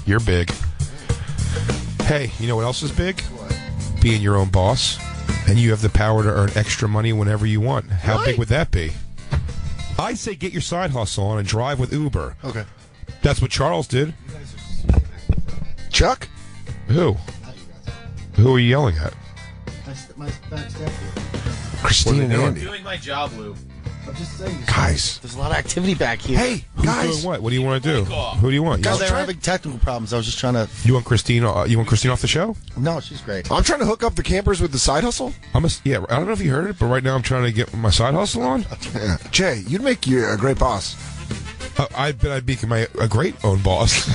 You're big. Hey, you know what else is big? Being your own boss. And you have the power to earn extra money whenever you want. How big would that be? I say get your side hustle on and drive with Uber. Okay. That's what Charles did. Chuck? Who? Who are you yelling at? My back step here. Christine and I'm Andy. doing my job, Lou. I'm just saying. Guys. There's a lot of activity back here. Hey, Who's guys. doing what? What do you want to do? Who do you want? Guys, they were having technical problems. I was just trying to. You want Christine? You want Christine off the show? No, she's great. I'm trying to hook up the campers with the side hustle. Yeah, I don't know if you heard it, but right now I'm trying to get my side hustle on. Yeah. Jay, you'd make you a great boss. I bet I'd be a great own boss.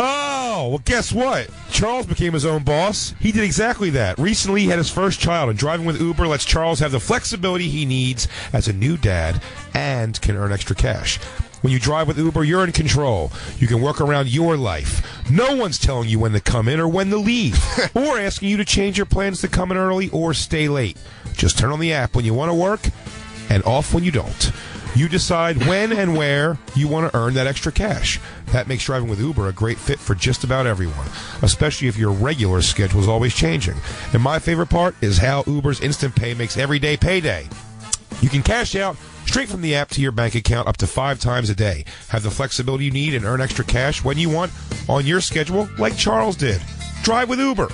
Oh, well, guess what? Charles became his own boss. He did exactly that. Recently, he had his first child, and driving with Uber lets Charles have the flexibility he needs as a new dad and can earn extra cash. When you drive with Uber, you're in control. You can work around your life. No one's telling you when to come in or when to leave, or asking you to change your plans to come in early or stay late. Just turn on the app when you want to work and off when you don't. You decide when and where you want to earn that extra cash. That makes driving with Uber a great fit for just about everyone, especially if your regular schedule is always changing. And my favorite part is how Uber's Instant Pay makes every day payday. You can cash out Straight from the app to your bank account up to 5 times a day. Have the flexibility you need and earn extra cash when you want on your schedule like Charles did. Drive with Uber.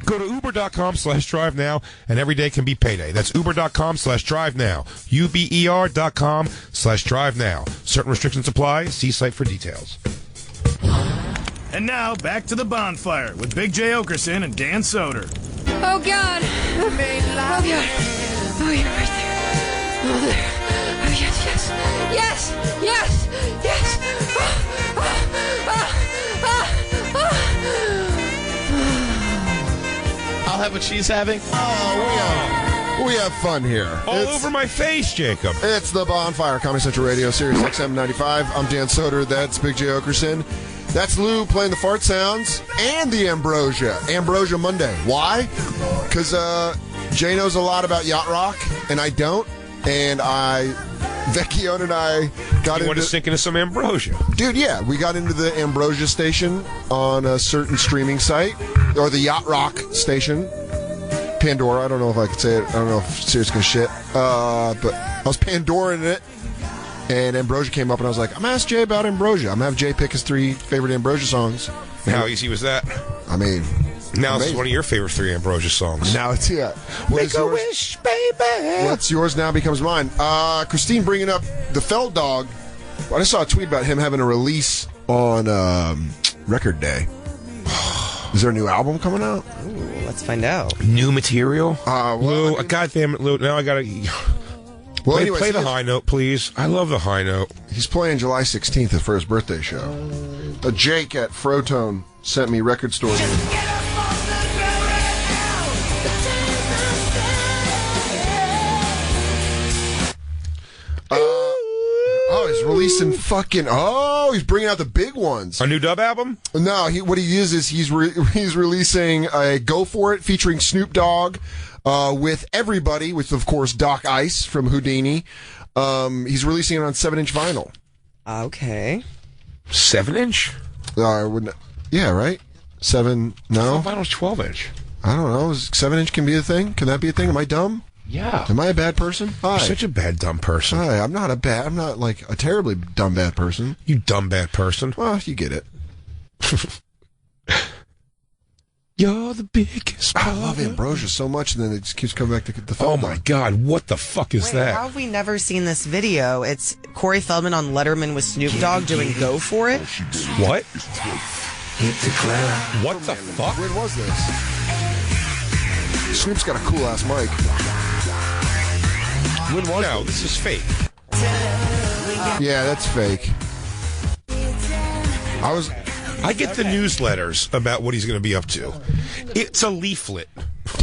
Go to uber.com/drive now, and every day can be payday. That's uber.com/drive now. uber.com/drive now. Certain restrictions apply. See site for details. And now, back to the bonfire with Big J. Oakerson and Dan Soder. Oh, God. Oh, God. Oh, you're right there. Oh, there. Oh, yes, yes. Yes, yes, yes. I'll have what she's having. Oh, we have fun here. Over my face, Jacob. It's the Bonfire, Comedy Central Radio, Sirius XM 95. I'm Dan Soder. That's Big J. Oakerson. That's Lou playing the fart sounds and the Ambrosia. Ambrosia Monday. Why? Because Jay knows a lot about yacht rock, and I don't. And Vecchione and I got into... You want to sink into some Ambrosia? Dude, yeah. We got into the Ambrosia station on a certain streaming site, or the yacht rock station. Pandora. I don't know if I could say it. I don't know if Sirius can shit. But I was Pandoraing it. And Ambrosia came up, and I was like, I'm going to ask Jay about Ambrosia. I'm going to have Jay pick his 3 favorite Ambrosia songs. How easy was that? I mean... Now this is one of your favorite 3 Ambrosia songs. Now it's Make a wish, baby. What's yours now becomes mine. Christine bringing up the Feld Dog. I just saw a tweet about him having a release on Record Day. Is there a new album coming out? Ooh, let's find out. New material? Lou, goddamn it, Lou. Now I got to... Well, play the high note, please. I love the high note. He's playing July 16th for his birthday show. Jake at Frotone sent me record store news. He's releasing fucking... Oh, he's bringing out the big ones. A new dub album? No, what he is he's releasing a Go For It featuring Snoop Dogg with everybody, with, of course, Doc Ice from Houdini. He's releasing it on 7-inch vinyl. Okay. 7-inch? Yeah, right? 7... No? Vinyl's 12-inch. I don't know. 7-inch can be a thing? Can that be a thing? Am I dumb? Yeah. Am I a bad person? Hi. You're such a bad, dumb person. Hi, I'm not like a terribly dumb, bad person. You dumb, bad person. Well, you get it. You're the biggest. I love Ambrosia so much, and then it just keeps coming back to the phone. Oh, my God. What the fuck is that? How have we never seen this video? It's Corey Feldman on Letterman with Snoop Dogg doing Go For It. What? What the fuck? When was this? Snoop's got a cool-ass mic. When was No, this is fake. Yeah, that's fake. I get the newsletters about what he's going to be up to. It's a leaflet.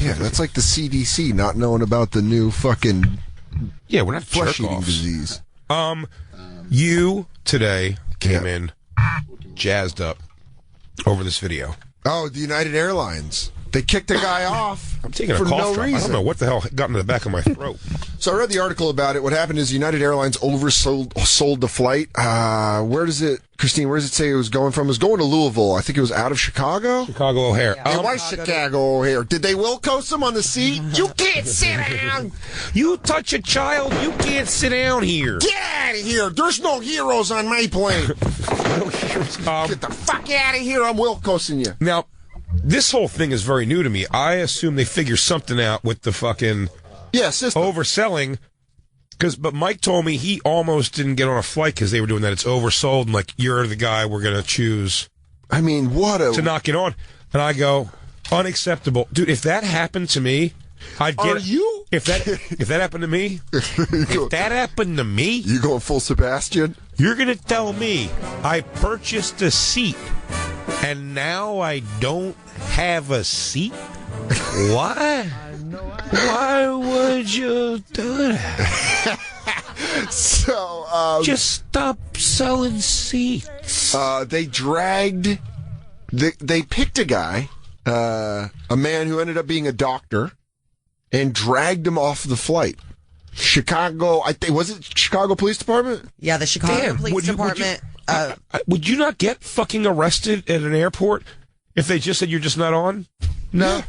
Yeah, that's like the CDC not knowing about the new fucking... Yeah, we're not flesh-eating disease. You, today, came in jazzed up over this video. Oh, the United Airlines. They kicked a guy off. I'm taking a for cough no drop. reason. I don't know what the hell got into the back of my throat. So I read the article about it. What happened is United Airlines oversold the flight. Where does it, Christine, where does it say it was going from? It was going to Louisville. I think it was out of Chicago. Chicago O'Hare. Yeah. It was Chicago O'Hare. Did they Wilco's him on the seat? You can't sit down. You touch a child, you can't sit down here. Get out of here. There's no heroes on my plane. Get the fuck out of here. I'm Wilco'ing you. Now, this whole thing is very new to me. I assume they figure something out with the fucking overselling. But Mike told me he almost didn't get on a flight because they were doing that. It's oversold, and like, you're the guy we're going to choose. I mean, to not get on. And I go, unacceptable. Dude, if that happened to me, I'd get... Are you? If that happened to me, You going full Sebastian? You're going to tell me I purchased a seat and now I don't have a seat? Why? Why would you do that? So, just stop selling seats. They picked a guy, a man who ended up being a doctor, and dragged him off the flight. Chicago, was it Chicago Police Department? Yeah, the Chicago Police Department. Would you not get fucking arrested at an airport if they just said you're just not on? No. Yeah.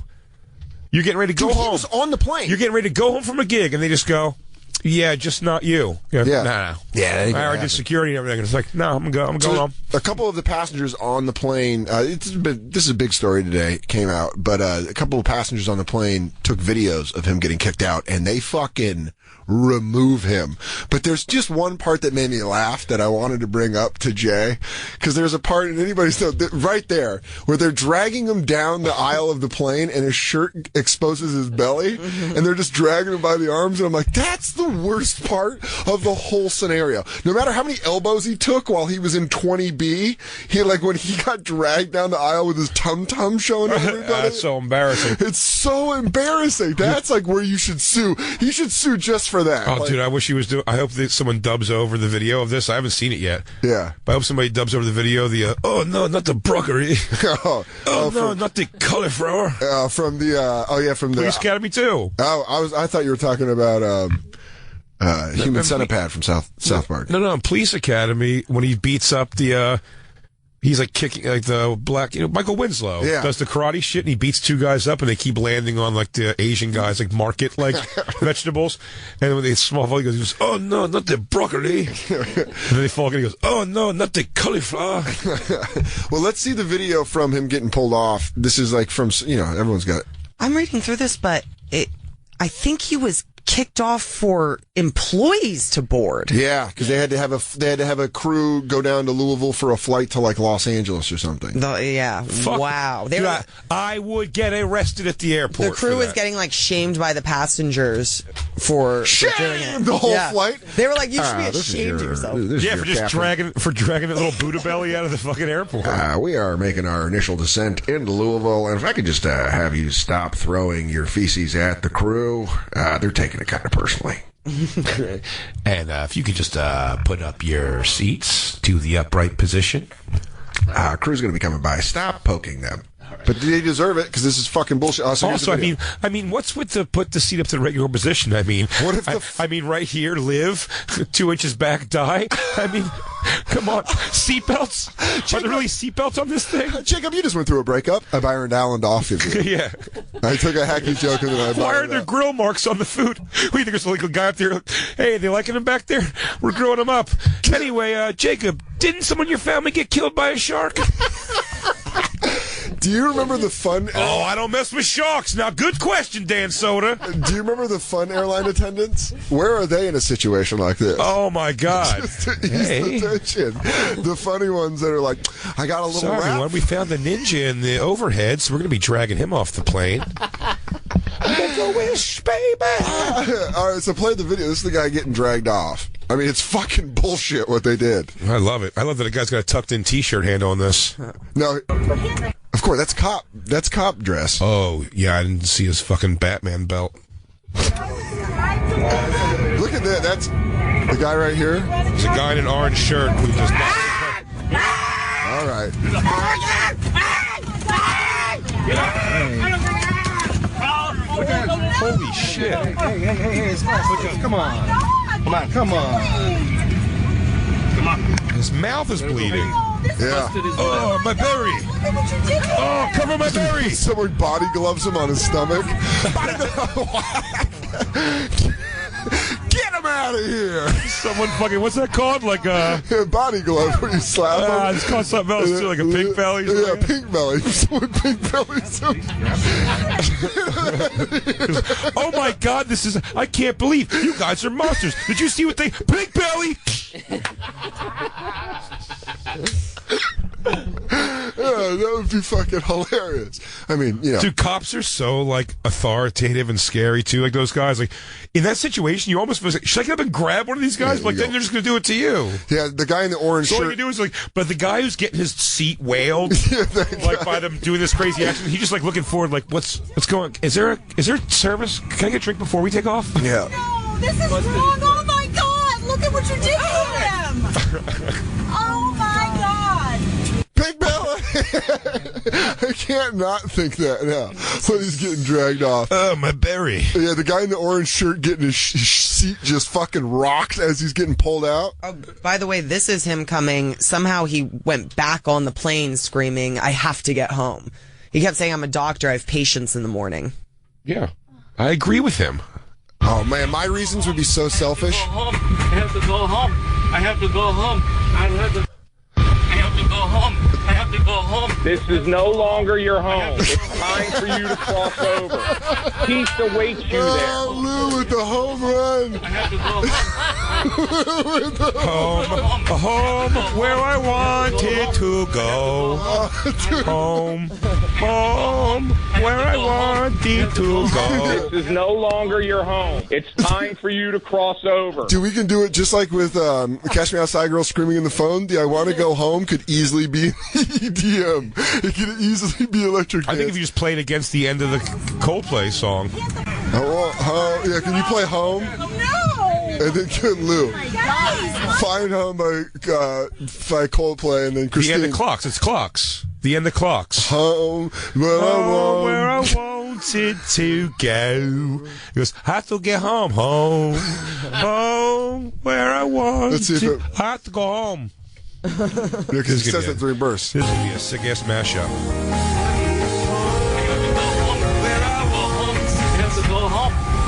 You're getting ready to go home. He was on the plane. You're getting ready to go home from a gig, and they just go, yeah, just not you. Yeah. No. Yeah. I already did security and everything. It's like, no, I'm going home. A couple of the passengers on the plane, this is a big story today, came out, but a couple of passengers on the plane took videos of him getting kicked out, and they fucking remove him. But there's just one part that made me laugh that I wanted to bring up to Jay, because there's a part, and anybody's right there, where they're dragging him down the aisle of the plane, and his shirt exposes his belly, and they're just dragging him by the arms, and I'm like, that's the worst part of the whole scenario. No matter how many elbows he took while he was in 20B, when he got dragged down the aisle with his tum-tum showing everybody. That's so embarrassing. It's so embarrassing. That's like where you should sue. He should sue just for that. Oh, dude, I wish he was doing. I hope that someone dubs over the video of this. I haven't seen it yet. Yeah. But I hope somebody dubs over the video. Oh no, not the broccoli. Not the cauliflower. From the Police Academy 2. I thought you were talking about Human Centipede from South Park. No, Police Academy, when he beats up the he's like kicking like the black, Michael Winslow does the karate shit, and he beats two guys up, and they keep landing on like the Asian guys, like market like vegetables, and when they small fall, he goes, oh no, not the broccoli, and then they fall again, he goes, oh no, not the cauliflower. Well, let's see the video from him getting pulled off. This is like from everyone's got it. I'm reading through this, but I think he was kicked off for employees to board. Yeah, because they had to have a crew go down to Louisville for a flight to like Los Angeles or something. Wow. Dude, I would get arrested at the airport. The crew was getting like shamed by the passengers for doing it. The whole flight. They were like, "You should be ashamed of yourself." For just dragging that little Buddha belly out of the fucking airport. We are making our initial descent into Louisville, and if I could just have you stop throwing your feces at the crew, they're taking it kind of personally. And if you could just put up your seats to the upright position. Crew's going to be coming by. Stop poking them. But they deserve it because this is fucking bullshit. Also, I mean, what's with the put the seat up to the regular position? I mean, what if right here, live 2 inches back, die. I mean, come on, seatbelts. Are there really seatbelts on this thing? Jacob, you just went through a breakup. I Byron Allen off of you. Yeah. I took a hacky joke and then Why are there grill marks on the food? We think there's like a guy up there. Hey, they liking them back there? We're growing them up. Anyway, Jacob, didn't someone in your family get killed by a shark? Do you remember the fun... I don't mess with sharks. Now, good question, Dan Soder. Do you remember the fun airline attendants? Where are they in a situation like this? Oh, my God. Just to ease the tension. The funny ones that are like, I got a little Sorry, everyone. We found the ninja in the overhead, so we're going to be dragging him off the plane. Make-a-wish, baby. All right, so play the video. This is the guy getting dragged off. I mean, it's fucking bullshit what they did. I love it. I love that a guy's got a tucked-in T-shirt handle on this. No, of course, that's cop. That's cop dress. Oh, yeah, I didn't see his fucking Batman belt. Look at that. That's the guy right here. There's a guy in an orange shirt who just... All right. Holy shit. Hey, come on. His mouth is bleeding. Yeah. Oh, my berry. Oh, cover my berry. Someone body gloves him on his stomach. Get him out of here. Someone fucking, what's that called? Like body glove where you slap him. It's called something else too, like a pink belly. Yeah, pink belly. Someone pink bellies him. Oh my God, I can't believe you guys are monsters. Did you see what they, pink belly? That would be fucking hilarious. I mean, Dude, cops are so, like, authoritative and scary, too. Like, those guys, like, in that situation, you almost feel like, should I get up and grab one of these guys? Then they're just going to do it to you. Yeah, the guy in the orange shirt. All you do is, like, but the guy who's getting his seat whaled, by them doing this crazy action, he's just, like, looking forward, like, what's going, is there service? Can I get a drink before we take off? Yeah. No, this is wrong. Oh, my God. Look at what you did to him. Oh, my God. Pink belly. I can't not think that now. When he's getting dragged off. Oh, my berry. Yeah, the guy in the orange shirt getting his seat just fucking rocked as he's getting pulled out. Oh, by the way, this is him coming. Somehow he went back on the plane screaming, I have to get home. He kept saying, I'm a doctor. I have patients in the morning. Yeah, I agree with him. Oh man, my reasons would be so selfish. I have to go home. I have to go home. I have to go home. I have to go home. This is no longer your home. It's time for you to cross over. Peace awaits you there. Oh, Lou with the home run. I have to go home. Home where I wanted to go. Home where I wanted to go. This is no longer your home. It's time for you to cross over. Dude, we can do it just like with Catch Me Outside Girl screaming in the phone. The I want to go home could easily be EDM. It could easily be electric dance. I think if you just played against the end of the Coldplay song. Yeah, can you play Home? No! And then get Lou. Find Home by Coldplay and then Christine. The end of Clocks. It's Clocks. The end of Clocks. Home where I wanted to go. He goes, have to get home. Home where I wanted to. I have to go home. Because he says it in reverse. This would be a sick-ass mashup.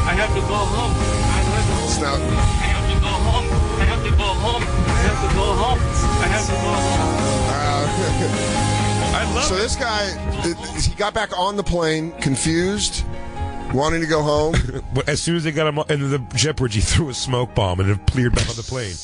I have to go home. Stop. I have to go home. I have to go home. I have to go home. I have to go home. I love So this guy, he got back on the plane, confused, wanting to go home. But as soon as they got him into the jet bridge, he threw a smoke bomb and it cleared back on the plane.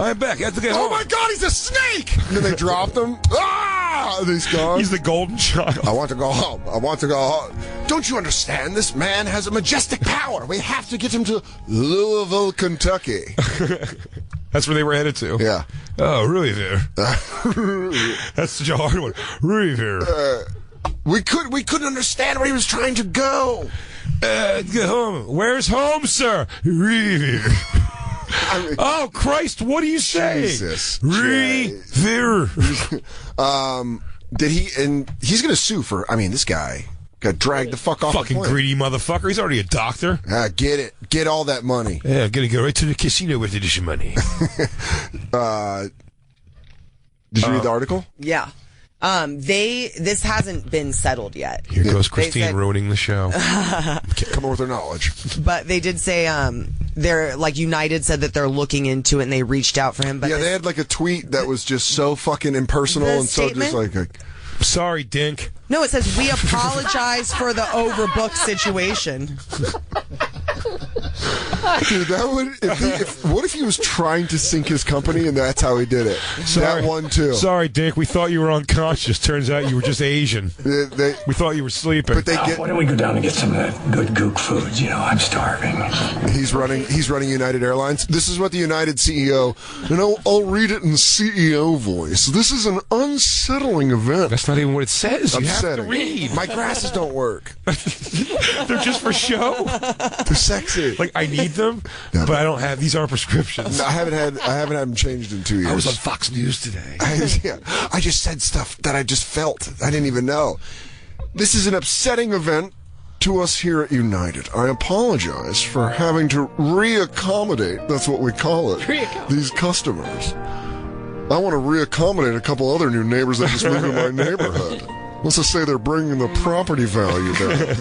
I'm back. I have to get home. Oh my God, he's a snake! And then they dropped him. Ah! He's gone. He's the golden child. I want to go home. I want to go home. Don't you understand? This man has a majestic power. We have to get him to Louisville, Kentucky. That's where they were headed to. Yeah. Oh, really there? That's such a hard one. Really there? We couldn't understand where he was trying to go. Get home. Where's home, sir? Really there? Oh, Christ, what are you saying? Jesus. There. Did he, and he's going to sue for, this guy got dragged the fuck off the fucking plane. greedy motherfucker. He's already a doctor. Get it. Get all that money. Yeah, I'm going to go right to the casino with this money. Did you read the article? Yeah. This hasn't been settled yet. Here goes Christine ruining the show. Come on with their knowledge. But they did say they're like United said that they're looking into it and they reached out for him. But yeah, they had like a tweet that was just so fucking impersonal and statement? so just like sorry, Dink. No, it says we apologize for the overbooked situation. Dude, that would. What if he was trying to sink his company and that's how he did it? Sorry. That one too. Sorry, Dink. We thought you were unconscious. Turns out you were just Asian. We thought you were sleeping. But why don't we go down and get some of that good gook food? I'm starving. He's running United Airlines. This is what the United CEO. I'll read it in CEO voice. This is an unsettling event. That's not even what it says. You have to read. My glasses don't work. They're just for show. They're sexy. Like I need them, but I don't have. These aren't prescriptions. No, I haven't had them changed in 2 years. I was on Fox News today. I just said stuff that I just felt. I didn't even know. This is an upsetting event to us here at United. I apologize for having to reaccommodate. That's what we call it. These customers. I want to reaccommodate a couple other new neighbors that just moved to my neighborhood. Let's just say they're bringing the property value down.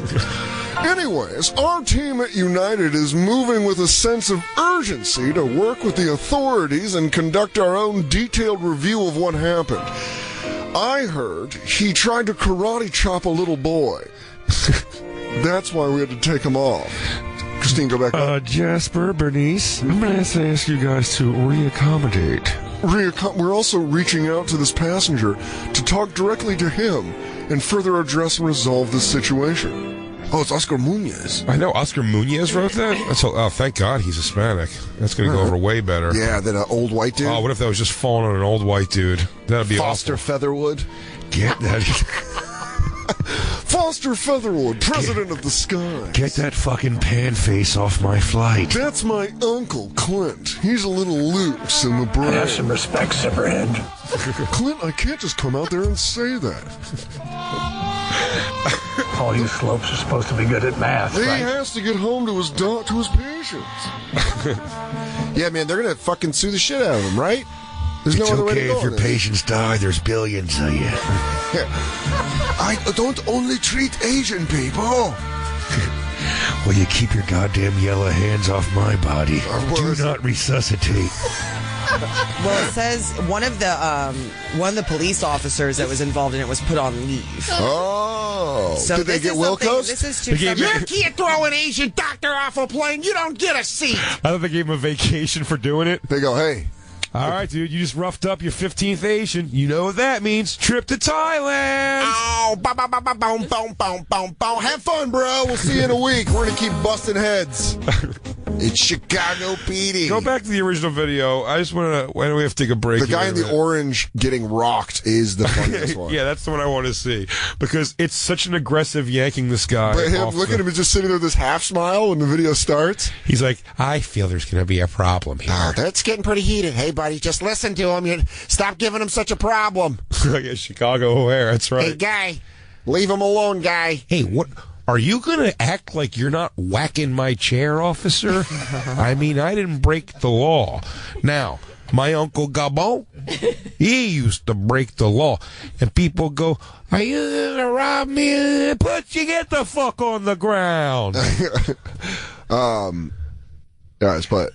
Anyways, our team at United is moving with a sense of urgency to work with the authorities and conduct our own detailed review of what happened. I heard he tried to karate chop a little boy. That's why we had to take him off. Christine, go back up. Jasper, Bernice, I'm going to ask you guys to reaccommodate. We're also reaching out to this passenger to talk directly to him and further address and resolve this situation. Oh, it's Oscar Munoz. I know. Oscar Munoz wrote that? Thank God he's Hispanic. That's going to go over way better. Yeah, than an old white dude. Oh, what if that was just falling on an old white dude? That'd be Foster awful. Featherwood. Get that. Foster Featherwood, president of the sky. Get that fucking pan face off my flight. That's my uncle, Clint. He's a little loose in the brain. Have some respect, Zipperhead. Clint, I can't just come out there and say that. All you slopes are supposed to be good at math, He right? has to get home to his patients. Yeah, man, they're going to fucking sue the shit out of him, right? There's It's no other way to okay go if your on this. patients die. There's billions of you. I don't only treat Asian people. Will you keep your goddamn yellow hands off my body? Do not resuscitate. Well, it says one of the police officers that was involved in it was put on leave. Oh. So did they get Wilco's? This is too. You can't throw an Asian doctor off a plane. You don't get a seat. I thought they gave him a vacation for doing it. They go, hey. All right, dude, you just roughed up your 15th Asian. You know what that means. Trip to Thailand. Oh, boom. Have fun, bro. We'll see you in a week. We're going to keep busting heads. It's Chicago PD. Go back to the original video. I just want to. Why do we have to take a break? The guy in the orange getting rocked is the funniest one. Yeah, that's the one I want to see because it's such an aggressive yanking this guy. But look at him just sitting there with this half smile when the video starts. He's like, I feel there's going to be a problem here. Oh, that's getting pretty heated. Hey, buddy, just listen to him. Stop giving him such a problem. Yeah, Chicago aware. That's right. Hey, guy, leave him alone, guy. Hey, what? Are you going to act like you're not whacking my chair, officer? I mean, I didn't break the law. Now, my Uncle Gabon, he used to break the law. And people go, are you going to rob me? Get the fuck on the ground. Yeah, let's play it.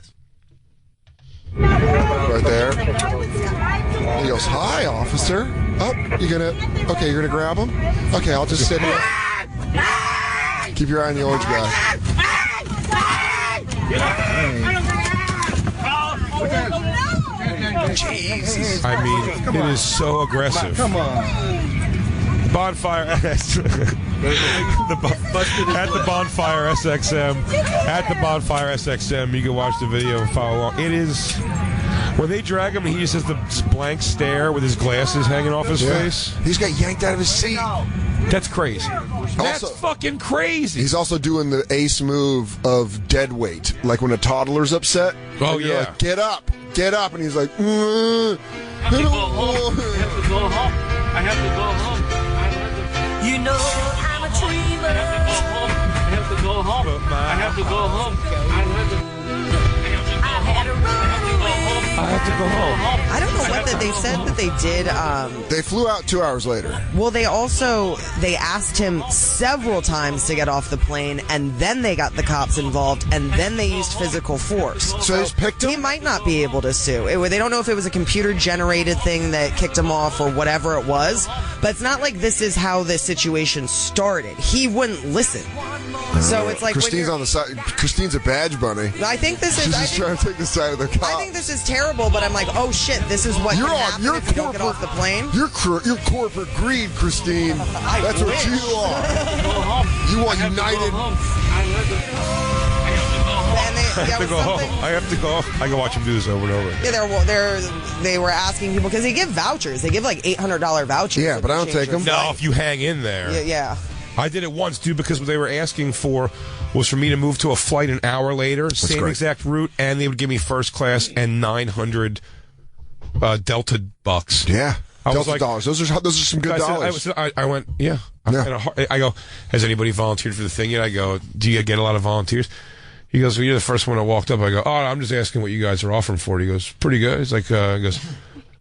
Right there. He goes, hi, officer. Oh, you're going to grab him? Okay, I'll just sit here. Keep your eye on the orange guy. Jesus. I mean, it is so aggressive. Come on. Bonfire at the Bonfire SXM. You can watch the video and follow along. It is when they drag him, he just has the blank stare with his glasses hanging off his face. He's got yanked out of his seat. That's crazy. That's fucking crazy. He's also doing the ace move of dead weight, like when a toddler's upset. Oh yeah, like, get up, and he's like, I have to go home. I have to go home. You know I'm a dreamer. I have to go home. I have to go home. I have to go home. I don't know what they said that they did. They flew out 2 hours later. Well, they asked him several times to get off the plane, and then they got the cops involved, and then they used physical force. So they just picked him? He might not be able to sue. They don't know if it was a computer-generated thing that kicked him off or whatever it was, but it's not like this is how this situation started. He wouldn't listen. So it's like Christine's on the side. Christine's a badge bunny. I think this is. She's just trying to take the side of the cop. I think this is terrible, but I'm like, oh shit, this is what can happen if you don't get off the plane. You're corporate greed, Christine. That's what you are. You want United. I have to go home. I have to go. I can watch him do this over and over. Yeah, they were asking people because they give vouchers. They give like $800 vouchers. Yeah, but I don't take them. No, if you hang in there. Yeah. I did it once, dude, because what they were asking for was for me to move to a flight an hour later, same exact route, and they would give me first class and 900 Delta bucks. Yeah, I Delta was like, dollars. Those are some good dollars. I went, yeah. I go, has anybody volunteered for the thing yet? I go, do you get a lot of volunteers? He goes, well, you're the first one that walked up. I go, oh, I'm just asking what you guys are offering for it. He goes, pretty good. He's like, he goes,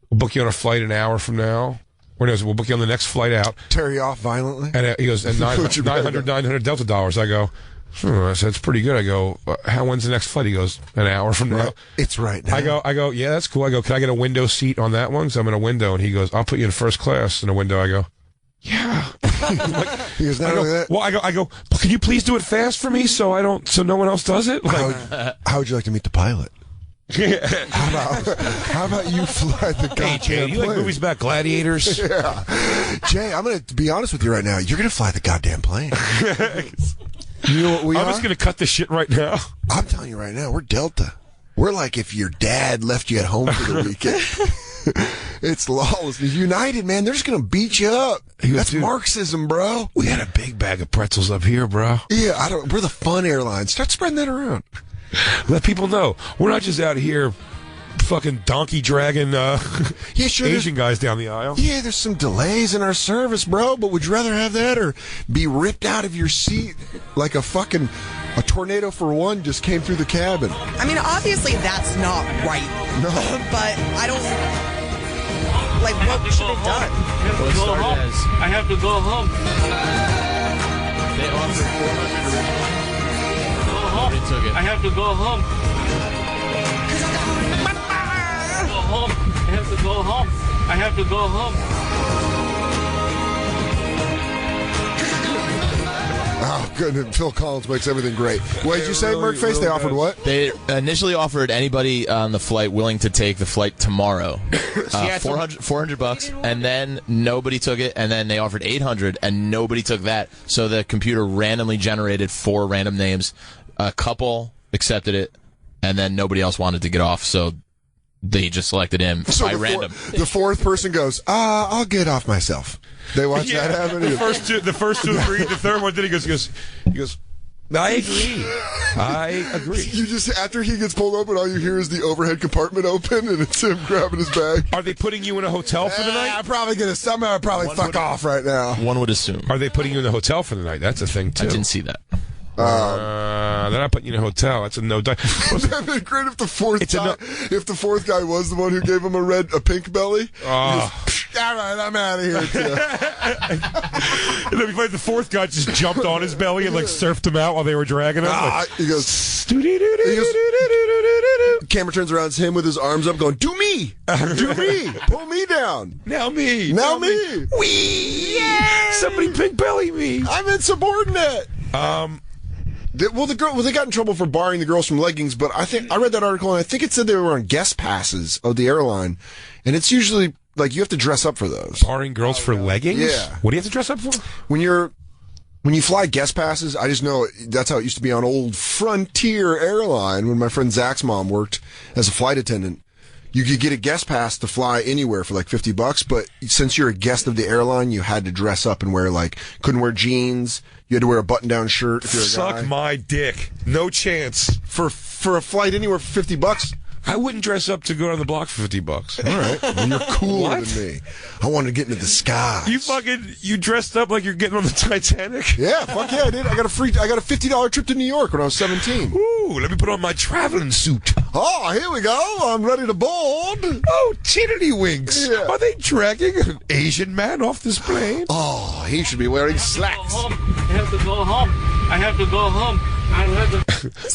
we'll book you on a flight an hour from now. We'll book you on the next flight out. Tear you off violently? And he goes, and 900 Delta dollars. I go, I said, it's pretty good. I go, when's the next flight? He goes, an hour from now. It's right now. I go, yeah, that's cool. I go, can I get a window seat on that one? Because I'm in a window. And he goes, I'll put you in first class in a window. I go, yeah. He goes, not only that. Well, I go, can you please do it fast for me so no one else does it? Like, how would you like to meet the pilot? How about you fly the goddamn Hey, Jay, do you like movies about gladiators? Yeah. Jay, I'm going to be honest with you right now. You're going to fly the goddamn plane. You know what we are? I'm just going to cut this shit right now. I'm telling you right now, we're Delta. We're like if your dad left you at home for the weekend. It's lawless. United, man, they're just going to beat you up. That's Marxism, bro. We had a big bag of pretzels up here, bro. Yeah, we're the fun airline. Start spreading that around. Let people know we're not just out here fucking donkey dragging Asian guys down the aisle. Yeah, there's some delays in our service, bro, but would you rather have that or be ripped out of your seat like a tornado for one just came through the cabin? I mean, obviously that's not right. No. But I don't... Like, what should have done? I have to go home. They offered $400 home. Took it. I have to go home. Go home. I have to go home. I have to go home. Oh, good. Phil Collins makes everything great. What did you say, Merkface? Really they offered what? They initially offered anybody on the flight willing to take the flight tomorrow $400, and then nobody took it, and then they offered $800, and nobody took that. So the computer randomly generated 4 random names. A couple accepted it, and then nobody else wanted to get off, so they just selected him by random. The fourth person goes, I'll get off myself. They watch that happen. The first two agreed. The third one did. He goes. I agree. You just after he gets pulled open, all you hear is the overhead compartment open, and it's him grabbing his bag. Are they putting you in a hotel for the night? I'm probably gonna somehow fuck off right now. One would assume. Are they putting you in the hotel for the night? That's a thing too. I didn't see that. They're not putting you in a hotel. That's a no. Would that be great if the fourth guy was the one who gave him a pink belly? All right, I'm out of here. It'd be funny if the fourth guy just jumped on his belly and like surfed him out while they were dragging him. He goes. Camera turns around, it's him with his arms up, going, "Do me, do me, pull me down, now me, Wee, somebody pink belly me. I'm insubordinate." They got in trouble for barring the girls from leggings, but I read that article and I think it said they were on guest passes of the airline, and it's usually like you have to dress up for those. Barring girls for leggings? Yeah. What do you have to dress up for? When you fly guest passes, I just know that's how it used to be on old Frontier Airline when my friend Zach's mom worked as a flight attendant. You could get a guest pass to fly anywhere for like $50, but since you're a guest of the airline, you had to dress up and couldn't wear jeans. You had to wear a button-down shirt if you're a guy. Suck my dick. No chance. For a flight anywhere for $50. I wouldn't dress up to go on the block for $50. All right. Well, you're cooler than me. I wanted to get into the sky. You dressed up like you're getting on the Titanic? Yeah, fuck yeah, I did. I got a $50 trip to New York when I was 17. Ooh, let me put on my traveling suit. Oh, here we go. I'm ready to board. Oh, tiddlywinks. Yeah. Are they dragging an Asian man off this plane? Oh, he should be wearing slacks. I have to go home. I have to go home.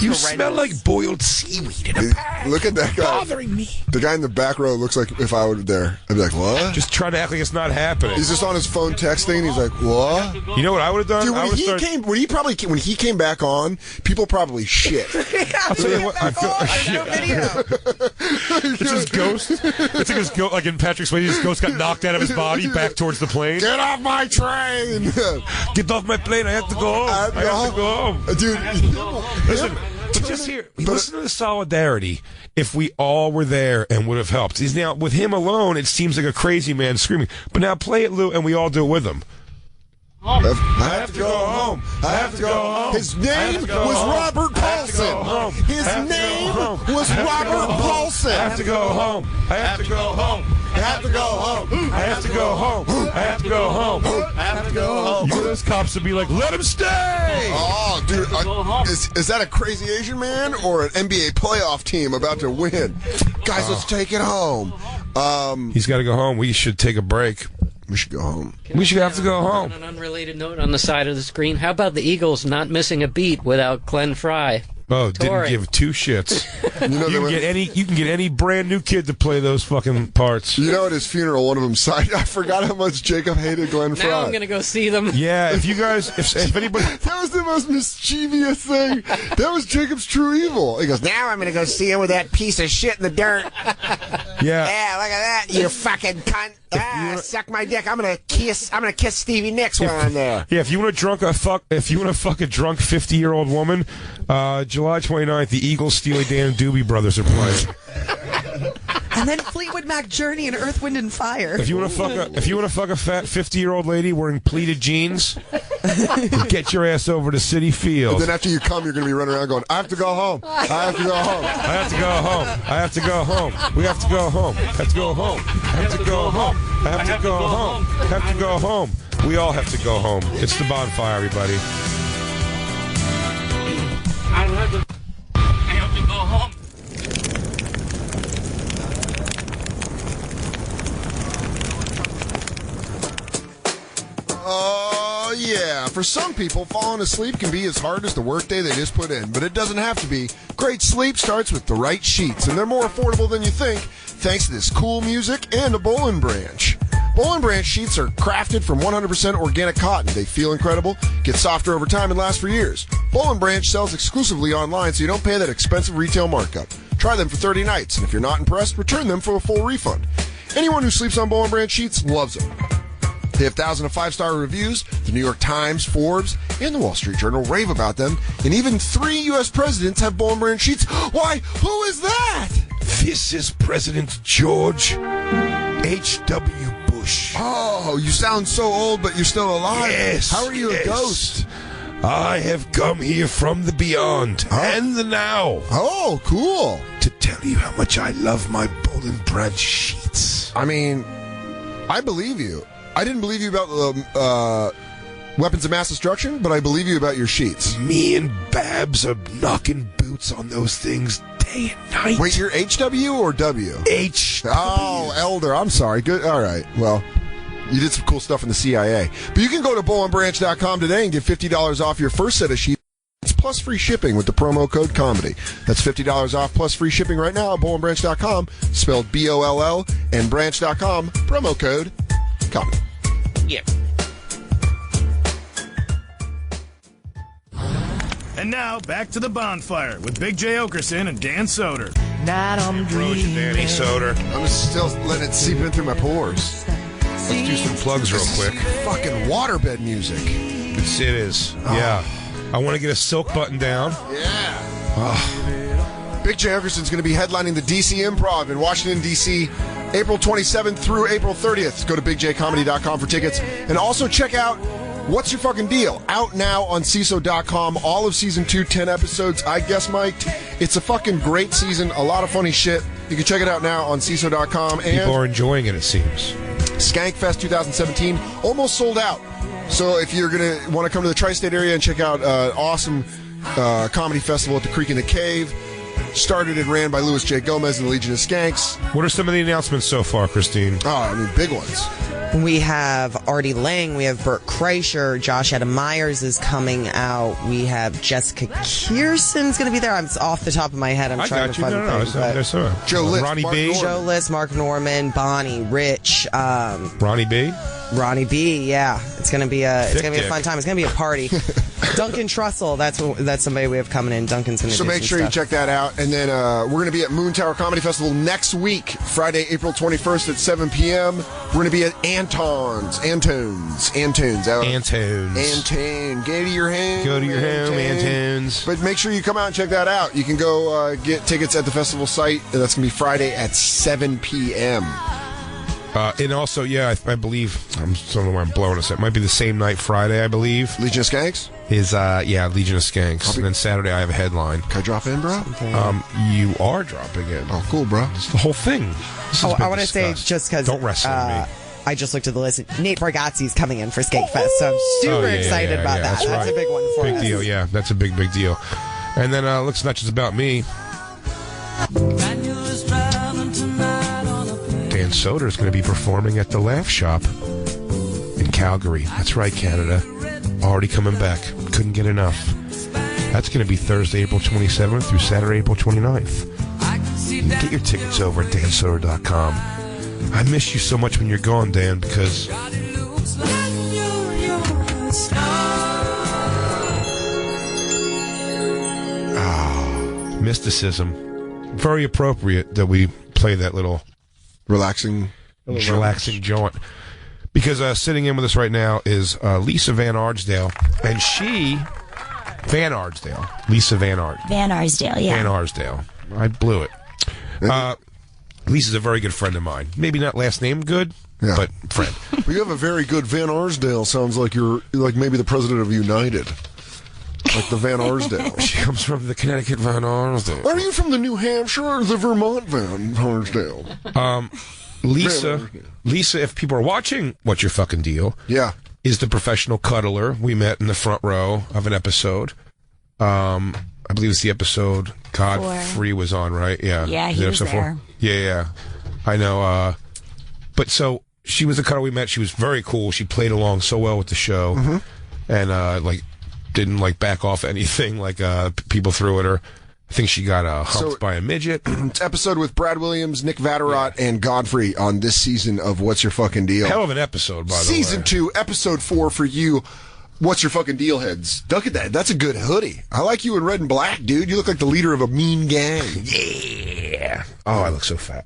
You smell like boiled seaweed in a bag. Look at that guy. Bothering me. The guy in the back row looks like if I were there. I'd be like, what? Just trying to act like it's not happening. He's just on his phone texting. He's like, what? You know what I would have done? Dude, when he came back on, people probably shit. I'll tell you what. It's his ghost. It's like his ghost, like in Patrick Swayze, his ghost got knocked out of his body back towards the plane. Get off my train! Get off my plane. I have to go home. I have to go home. Dude, listen. Listen to the solidarity. If we all were there and would have helped. He's now with him alone. It seems like a crazy man screaming. But now play it, Lou, and we all do it with him. I have to go home. I have to go home. His name was Robert Paulson. His name was Robert Paulson. I have to go home. I have to go home. I have to go home. I have to go home. I have to go home. I have to go home. You those cops would be like, let him stay. Oh, dude. Is that a crazy Asian man or an NBA playoff team about to win? Guys, let's take it home. He's got to go home. We should take a break. We should go home. We should have to go home. On an unrelated note on the side of the screen, how about the Eagles not missing a beat without Glenn Fry? Oh, didn't give two shits. You can get any brand new kid to play those fucking parts. You know, at his funeral, one of them signed. I forgot how much Jacob hated Glenn Fry. Now I'm gonna go see them. Yeah, if you guys, if anybody, that was the most mischievous thing. That was Jacob's true evil. He goes, now I'm gonna go see him with that piece of shit in the dirt. Yeah. Yeah, look at that, you fucking cunt. Suck my dick. I'm gonna kiss Stevie Nicks while I'm there. Yeah, if you want to fuck a drunk 50-year-old woman, July 29th, the Eagles, Steely Dan, and Doobie Brothers are playing. And then Fleetwood Mac, Journey, and Earth, Wind, and Fire. If you want to fuck a fat 50-year-old lady wearing pleated jeans, get your ass over to City Field. And then after you come, you're going to be running around going, I have to go home. I have to go home. I have to go home. I have to go home. We have to go home. I have to go home. I have to go home. I have to go home. I have to go home. We all have to go home. It's the Bonfire, everybody. I have to go home. Oh, yeah. Yeah, for some people, falling asleep can be as hard as the workday they just put in, but it doesn't have to be. Great sleep starts with the right sheets, and they're more affordable than you think, thanks to this cool music and a Boll & Branch. Boll & Branch sheets are crafted from 100% organic cotton. They feel incredible, get softer over time, and last for years. Boll & Branch sells exclusively online, so you don't pay that expensive retail markup. Try them for 30 nights, and if you're not impressed, return them for a full refund. Anyone who sleeps on Boll & Branch sheets loves them. They have thousands of 5-star reviews. The New York Times, Forbes, and the Wall Street Journal rave about them. And even 3 U.S. presidents have Boll & Branch sheets. Why? Who is that? This is President George H.W. Bush. Oh, you sound so old, but you're still alive. Yes. How are you a ghost? I have come here from the beyond and the now. Oh, cool. To tell you how much I love my Boll & Branch sheets. I mean, I believe you. I didn't believe you about the weapons of mass destruction, but I believe you about your sheets. Me and Babs are knocking boots on those things day and night. Wait, you're HW or W? H. Oh, Elder. I'm sorry. Good. All right. Well, you did some cool stuff in the CIA. But you can go to bollandbranch.com today and get $50 off your first set of sheets plus free shipping with the promo code COMEDY. That's $50 off plus free shipping right now at bollandbranch.com, spelled B-O-L-L, and branch.com, promo code COMEDY. Yeah. And now, back to the bonfire with Big J. Oakerson and Dan Soder. Night I'm dreaming. Danny Soder. I'm still letting it seep in through my pores. Let's do some plugs real quick. Fucking waterbed music. It is. Yeah. I want to get a silk button down. Yeah. Big J. Oakerson's going to be headlining the DC Improv in Washington, D.C., April 27th through April 30th. Go to bigjcomedy.com for tickets. And also check out What's Your Fucking Deal? Out now on CISO.com. All of Season 2, 10 episodes. I guess, Mike, it's a fucking great season. A lot of funny shit. You can check it out now on CISO.com. And people are enjoying it, it seems. Skankfest 2017 almost sold out. So if you're going to want to come to the tri-state area and check out an awesome comedy festival at the Creek in the Cave, started and ran by Louis J. Gomez and the Legion of Skanks. What are some of the announcements so far, Christine? Oh, I mean, big ones. We have Artie Lang, we have Bert Kreischer, Josh Adam Myers is coming out, we have Jessica Kearson's going to be there. I'm off the top of my head. I'm trying to find the thing. Joe Litz, Ronnie B. Joe Litz, Mark Norman, Bonnie, Rich. Ronnie B. Ronnie B. Yeah, it's going to be a fun time. It's going to be a party. Duncan Trussell, that's somebody we have coming in. Duncan's going to. So make sure you check that out, and then we're going to be at Moon Tower Comedy Festival next week, Friday, April 21st at 7 p.m. We're going to be at Antone's. Go to your home, Antone's. But make sure you come out and check that out. You can go get tickets at the festival site. That's going to be Friday at 7 p.m. And also, I believe, I don't know why I'm blowing us. It might be the same night, Friday, I believe. Legion of Skanks? Is, Legion of Skanks. And then Saturday, I have a headline. Can I drop in, bro? You are dropping in. Oh, cool, bro. It's the whole thing. I want to say, just because... Don't wrestle me. I just looked at the list. Nate Bargatze's coming in for Skate-Fest, so I'm super excited about that. That's a big one for us. Big deal, yeah. That's a big deal. And then, looks not just about me. Dan Soder is going to be performing at the Laugh Shop in Calgary. That's right, Canada. Already coming back. Couldn't get enough. That's going to be Thursday, April 27th through Saturday, April 29th. Get your tickets over at dansoder.com. I miss you so much when you're gone, Dan, because... mysticism. Very appropriate that we play that little... relaxing jaunt. Because sitting in with us right now is Lisa Van Arsdale. And she... Lisa Van Arsdale. Van Arsdale, yeah. Van Arsdale. I blew it. Lisa's a very good friend of mine. Maybe not last name good, but friend. Well, you have a very good Van Arsdale. Sounds like you're like maybe the president of United. Like the Van Arsdale. She comes from the Connecticut Van Arsdale. Are you from the New Hampshire or the Vermont Van Arsdale? Lisa, if people are watching What's Your Fucking Deal, is the professional cuddler we met in the front row of an episode. I believe it's the episode Godfrey was on, right? Yeah. Yeah, he was there. Yeah. I know. But so she was the cuddler we met. She was very cool. She played along so well with the show. Mm-hmm. and like didn't like back off anything like people threw at her. I think she got humped by a midget. It's episode with Brad Williams, Nick Vatterott, and Godfrey on this season of What's Your Fucking Deal? Hell of an episode, by the way. Season 2, episode 4 for you. What's Your Fucking Deal, heads? Look at that. That's a good hoodie. I like you in red and black, dude. You look like the leader of a mean gang. Yeah. Oh, I look so fat.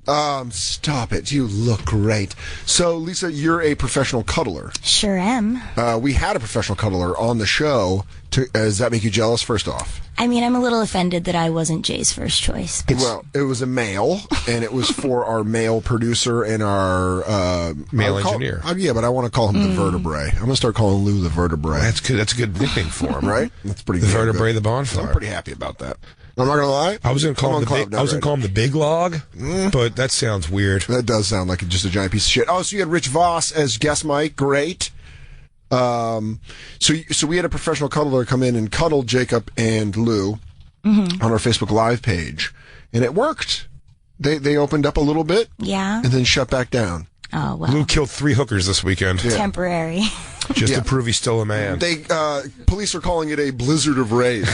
Stop it. You look great. So, Lisa, you're a professional cuddler. Sure am. We had a professional cuddler on the show. Does that make you jealous, first off? I mean, I'm a little offended that I wasn't Jay's first choice. Well, it was a male, and it was for our male producer and our male engineer. Yeah, but I want to call him the vertebrae. I'm going to start calling Lou the vertebrae. That's good. That's a good nickname for him, right? That's pretty the good. Vertebrae, the bonfire. I'm pretty happy about that. I'm not going to lie. I was going to call him the big log, but that sounds weird. That does sound like just a giant piece of shit. Oh, so you had Rich Voss as guest mic. Great. So we had a professional cuddler come in and cuddle Jacob and Lou on our Facebook Live page, and it worked. They opened up a little bit, and then shut back down. Oh well. Lou killed 3 hookers this weekend. Yeah. Temporary. Just to prove he's still a man. They police are calling it a blizzard of rage.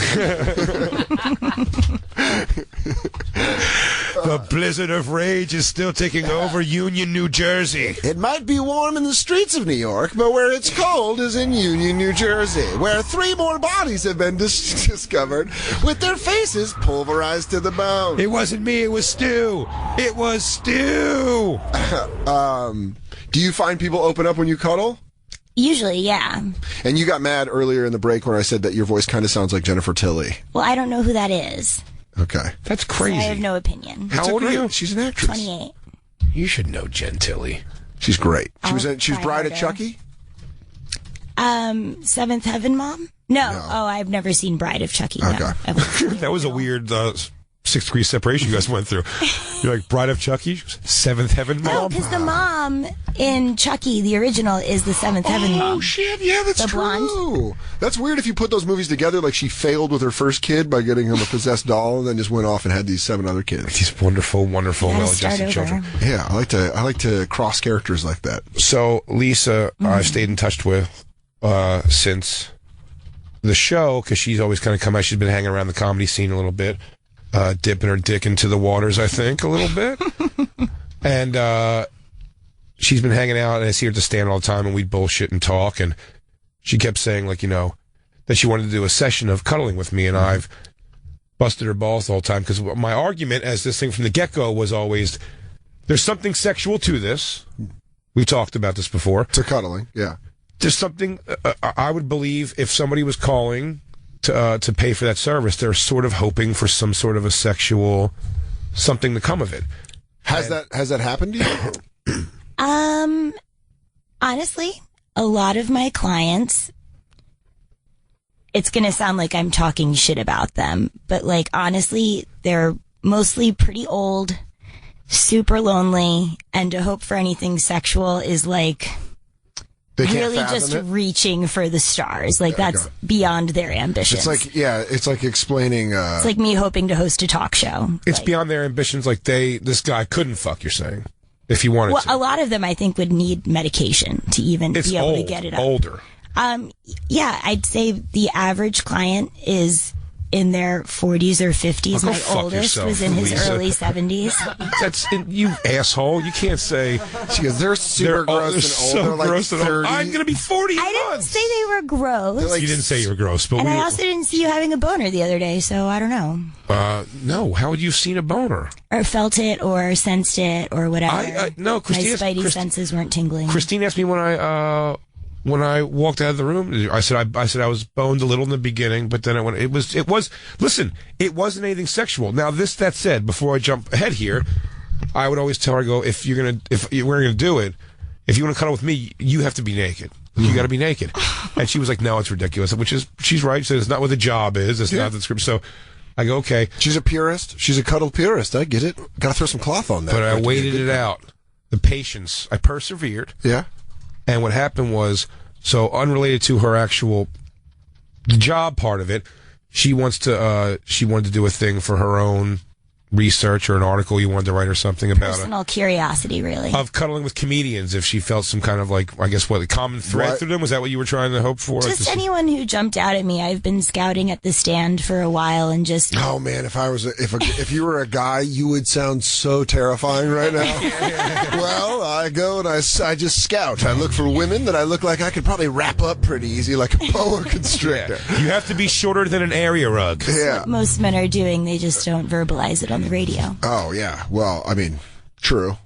The blizzard of rage is still taking over Union, New Jersey. It might be warm in the streets of New York, but where it's cold is in Union, New Jersey, where 3 more bodies have been discovered with their faces pulverized to the bone. It wasn't me, it was Stu. It was Stu. Do you find people open up when you cuddle? Usually, yeah. And you got mad earlier in the break when I said that your voice kind of sounds like Jennifer Tilly. Well, I don't know who that is. Okay. That's crazy. So I have no opinion. How old are you? She's an actress. 28. You should know Jen Tilly. She's great. She was try Bride harder. at Chucky? Seventh Heaven Mom? No. Oh, I've never seen Bride of Chucky. Okay. No. That was a weird 6-degree separation you guys went through. You're like, Bride of Chucky? 7th Heaven Mom? No, because the mom in Chucky, the original, is the 7th Heaven Mom. Oh, shit. Yeah, that's the true. Blonde. That's weird if you put those movies together, like she failed with her first kid by getting him a possessed doll and then just went off and had these 7 other kids. These wonderful, well-adjusted children. Yeah, I like to cross characters like that. So, Lisa, I've stayed in touch with since the show, because she's always kind of come out. She's been hanging around the comedy scene a little bit. Dipping her dick into the waters, I think, a little bit. And she's been hanging out, and I see her at the stand all the time, and we'd bullshit and talk, and she kept saying, like, that she wanted to do a session of cuddling with me, and I've busted her balls the whole time, because my argument as this thing from the get-go was always, there's something sexual to this. We talked about this before. To cuddling, yeah. There's something, I would believe, if somebody was calling to pay for that service, they're sort of hoping for some sort of a sexual something to come of it. Has that happened to you? Honestly, a lot of my clients, it's going to sound like I'm talking shit about them, but like honestly, they're mostly pretty old, super lonely, and to hope for anything sexual is like really just reaching for the stars. Like that's beyond their ambitions. It's like explaining. It's like me hoping to host a talk show. It's beyond their ambitions. Like this guy couldn't fuck. You're saying, if he wanted to. Well, a lot of them I think would need medication to even be able to get it up. Older. Yeah, I'd say the average client is in their 40s or 50s. My oldest was in his early 70s. That's you asshole. You can't say. She goes, they're super gross and old. They're like 30. I'm going to be 40 I didn't say they were gross. You didn't say you were gross. But and I also didn't see you having a boner the other day, so I don't know. No. How would you have seen a boner? Or felt it or sensed it or whatever. No, Christine. My spidey senses weren't tingling. Christine asked me when I walked out of the room, I said I was boned a little in the beginning, but then it was. Listen, it wasn't anything sexual. Now that said, before I jump ahead here, I would always tell her, if we're gonna do it, if you want to cuddle with me, you have to be naked. You got to be naked. And she was like, "No, it's ridiculous." She's right. She said it's not what the job is. It's not the script. So I go, okay. She's a purist. She's a cuddle purist. I get it. Got to throw some cloth on that. But I waited it out. The patience. I persevered. Yeah. And what happened was, so unrelated to her actual job part of it, she wanted to do a thing for her own research or an article you wanted to write or something about Personal curiosity, really. of cuddling with comedians, if she felt some kind of like, I guess, what, a common thread through them? Was that what you were trying to hope for? Just anyone who jumped out at me. I've been scouting at the stand for a while and just... Oh, man, if you were a guy, you would sound so terrifying right now. Well, I go and I just scout. I look for women that I look like I could probably wrap up pretty easy, like a boa constrictor. Yeah. You have to be shorter than an area rug. Yeah. What most men are doing, they just don't verbalize it on the radio. Oh, yeah. Well, I mean, true.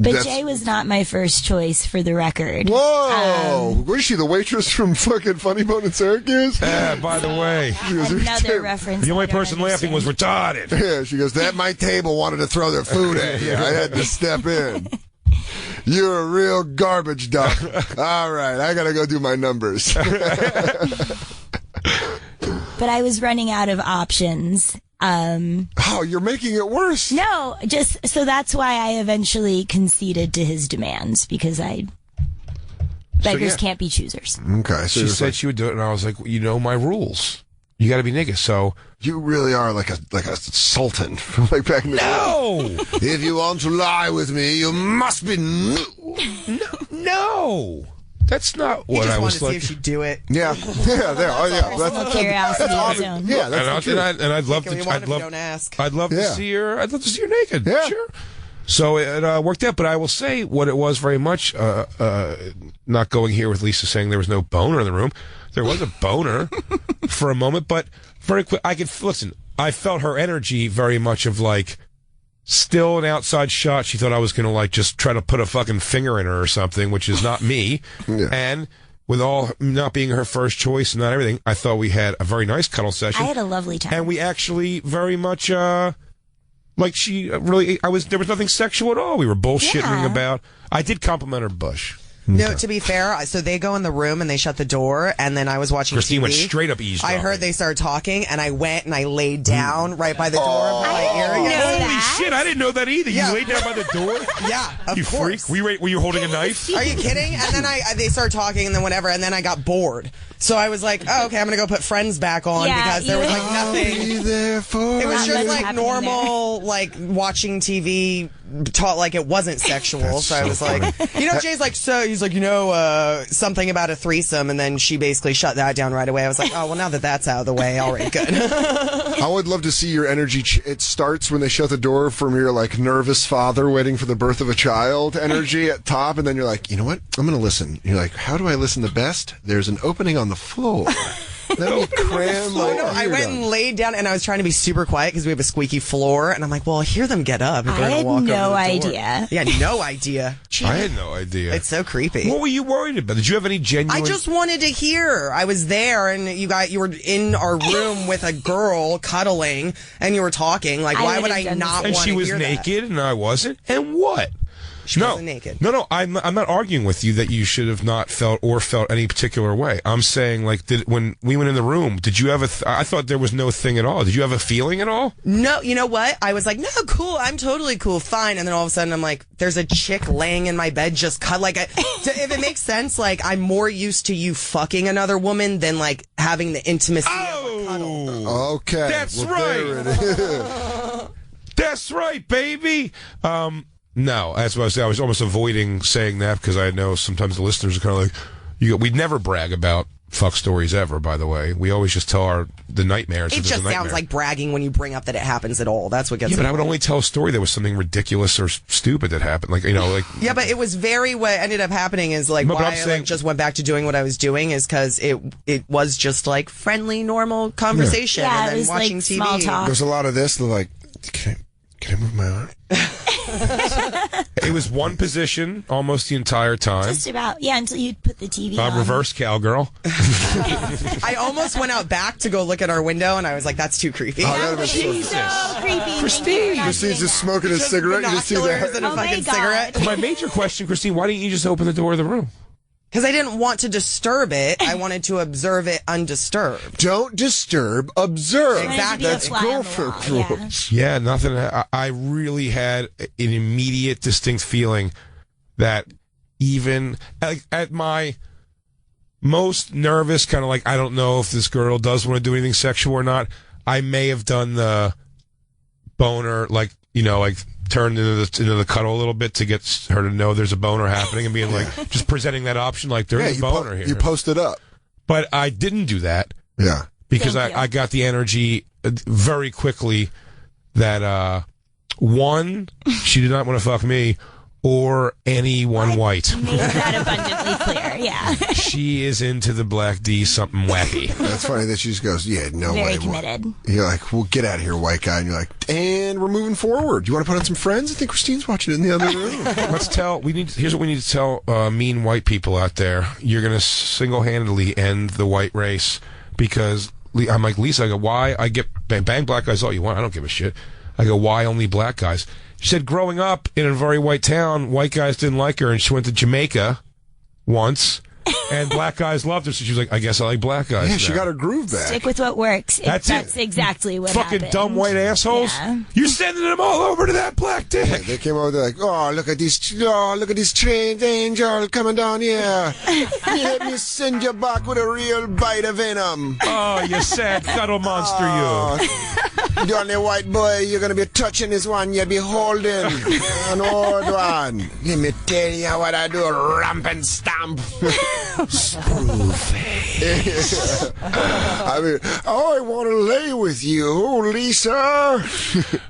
But Jay was not my first choice, for the record. Whoa! Was she the waitress from fucking Funny Bone in Syracuse? Yeah, by the way. Another reference. The only person laughing was retarded. Yeah, she goes, that my table wanted to throw their food at you. I had to step in. You're a real garbage dump. All right, I gotta go do my numbers. But I was running out of options. Oh, you're making it worse. No, just so that's why I eventually conceded to his demands, because beggars can't be choosers. Okay, so she said she would do it, and I was like, well, you know my rules. You got to be niggas. So you really are like a sultan from like back in the day. If you want to lie with me, you must be no. That's not what I was like. He just wanted to see if she'd do it. Yeah, there. Oh, yeah. That's curiosity of his own. Yeah, that's and I'd love to. Don't ask. I'd love to see her. I'd love to see her naked. Yeah. Sure. So it worked out, but I will say what it was very much. Not going here with Lisa saying there was no boner in the room. There was a boner for a moment, but very quick. I could listen. I felt her energy very much of like. Still an outside shot. She thought I was going to like just try to put a fucking finger in her or something, which is not me. Yeah. And with all not being her first choice and not everything, I thought we had a very nice cuddle session. I had a lovely time. And we actually very much, like she really, there was nothing sexual at all. We were bullshitting about, I did compliment her bush. No, to be fair, so they go in the room and they shut the door, and then I was watching Christine TV. Went straight up eavesdropping. I heard they started talking, and I went and I laid down right by the door of my area. Holy shit, I didn't know that either. You laid down by the door? Yeah, of you course. Freak. Were you holding a knife? Are you kidding? And then they started talking, and then whatever, and then I got bored. So I was like, oh, okay, I'm going to go put Friends back on because there was like nothing. It was just like normal, like watching TV, taught like it wasn't sexual. So I was like, Jay's like, so he's like, something about a threesome, and then she basically shut that down right away. I was like, oh, well, now that that's out of the way, all right, good. I would love to see your energy. It starts when they shut the door from your like nervous father waiting for the birth of a child energy at top, and then you're like, you know what? I'm going to listen. You're like, how do I listen the best? There's an opening on the floor. Let me cram my ear I went and laid down, and I was trying to be super quiet because we have a squeaky floor, and I'm like, well, I'll hear them get up. If I had no idea. Yeah, no idea. I had no idea. It's so creepy. What were you worried about? Did you have any genuine... I just wanted to hear. I was there, and you were in our room with a girl cuddling, and you were talking. Like, why would I not want to hear that? And she was naked, and I wasn't. And what? She wasn't naked. No, I'm not arguing with you that you should have not felt any particular way. I'm saying, like, when we went in the room, did you have I thought there was no thing at all. Did you have a feeling at all? No, you know what? I was like, no, cool, I'm totally cool, fine. And then all of a sudden, I'm like, there's a chick laying in my bed just if it makes sense, like, I'm more used to you fucking another woman than, like, having the intimacy of a cuddle. Okay. That's right. There it is. That's right, baby. No, that's what I was saying. I was almost avoiding saying that because I know sometimes the listeners are kind of like, we'd never brag about fuck stories ever, by the way. We always just tell the nightmares. It just sounds like bragging when you bring up that it happens at all. That's what gets but I would only tell a story that was something ridiculous or stupid that happened. Like, Yeah, but it was what ended up happening is like why I just went back to doing what I was doing is because it was just like friendly, normal conversation. Yeah, and then it was watching like TV. small talk. There's a lot of this. They're like, can I move my arm? It was one position almost the entire time. Just about, until you put the TV on. Reverse cowgirl. I almost went out back to go look at our window, and I was like, that's too creepy. Oh, that Jesus. So creepy. Christine's just smoking a cigarette. You just see that? And a fucking cigarette. My major question, Christine, why didn't you just open the door of the room? Because I didn't want to disturb it. I wanted to observe it undisturbed. Don't disturb, observe. Exactly. That's girlfriend rules. Yeah, nothing. I really had an immediate, distinct feeling that even at my most nervous, kind of like, I don't know if this girl does want to do anything sexual or not, I may have done the boner, like turned into the cuddle a little bit to get her to know there's a boner happening and being like, just presenting that option like there's a boner here. You post it up. But I didn't do that. Yeah. Because I got the energy very quickly that, one, she did not want to fuck me, or anyone white. Made that abundantly clear, yeah. She is into the Black D something wacky. That's funny that she just goes, yeah, no way. Very committed. You're like, well, get out of here, white guy. And you're like, and we're moving forward. You want to put on some Friends? I think Christine's watching it in the other room. Here's what we need to tell mean white people out there. You're going to single-handedly end the white race because I'm like, Lisa, I go, why? I get bang black guys all you want. I don't give a shit. I go, why only black guys? She said growing up in a very white town, white guys didn't like her, and she went to Jamaica once, and black guys loved her, so she was like, I guess I like black guys Yeah, now. she got her groove back. Stick with what works. That's exactly what Fucking happened. dumb white assholes. Yeah. You're sending them all over to that black dick. Yeah, they came over, they're like, look at this trained angel coming down here. Let me send you back with a real bite of venom. Oh, you sad cuddle monster, you. The only white boy you're going to be touching is one you'll be holding. An old one. Let me tell you what I do, ramp and stamp. Screw face. I mean, I want to lay with you, Lisa.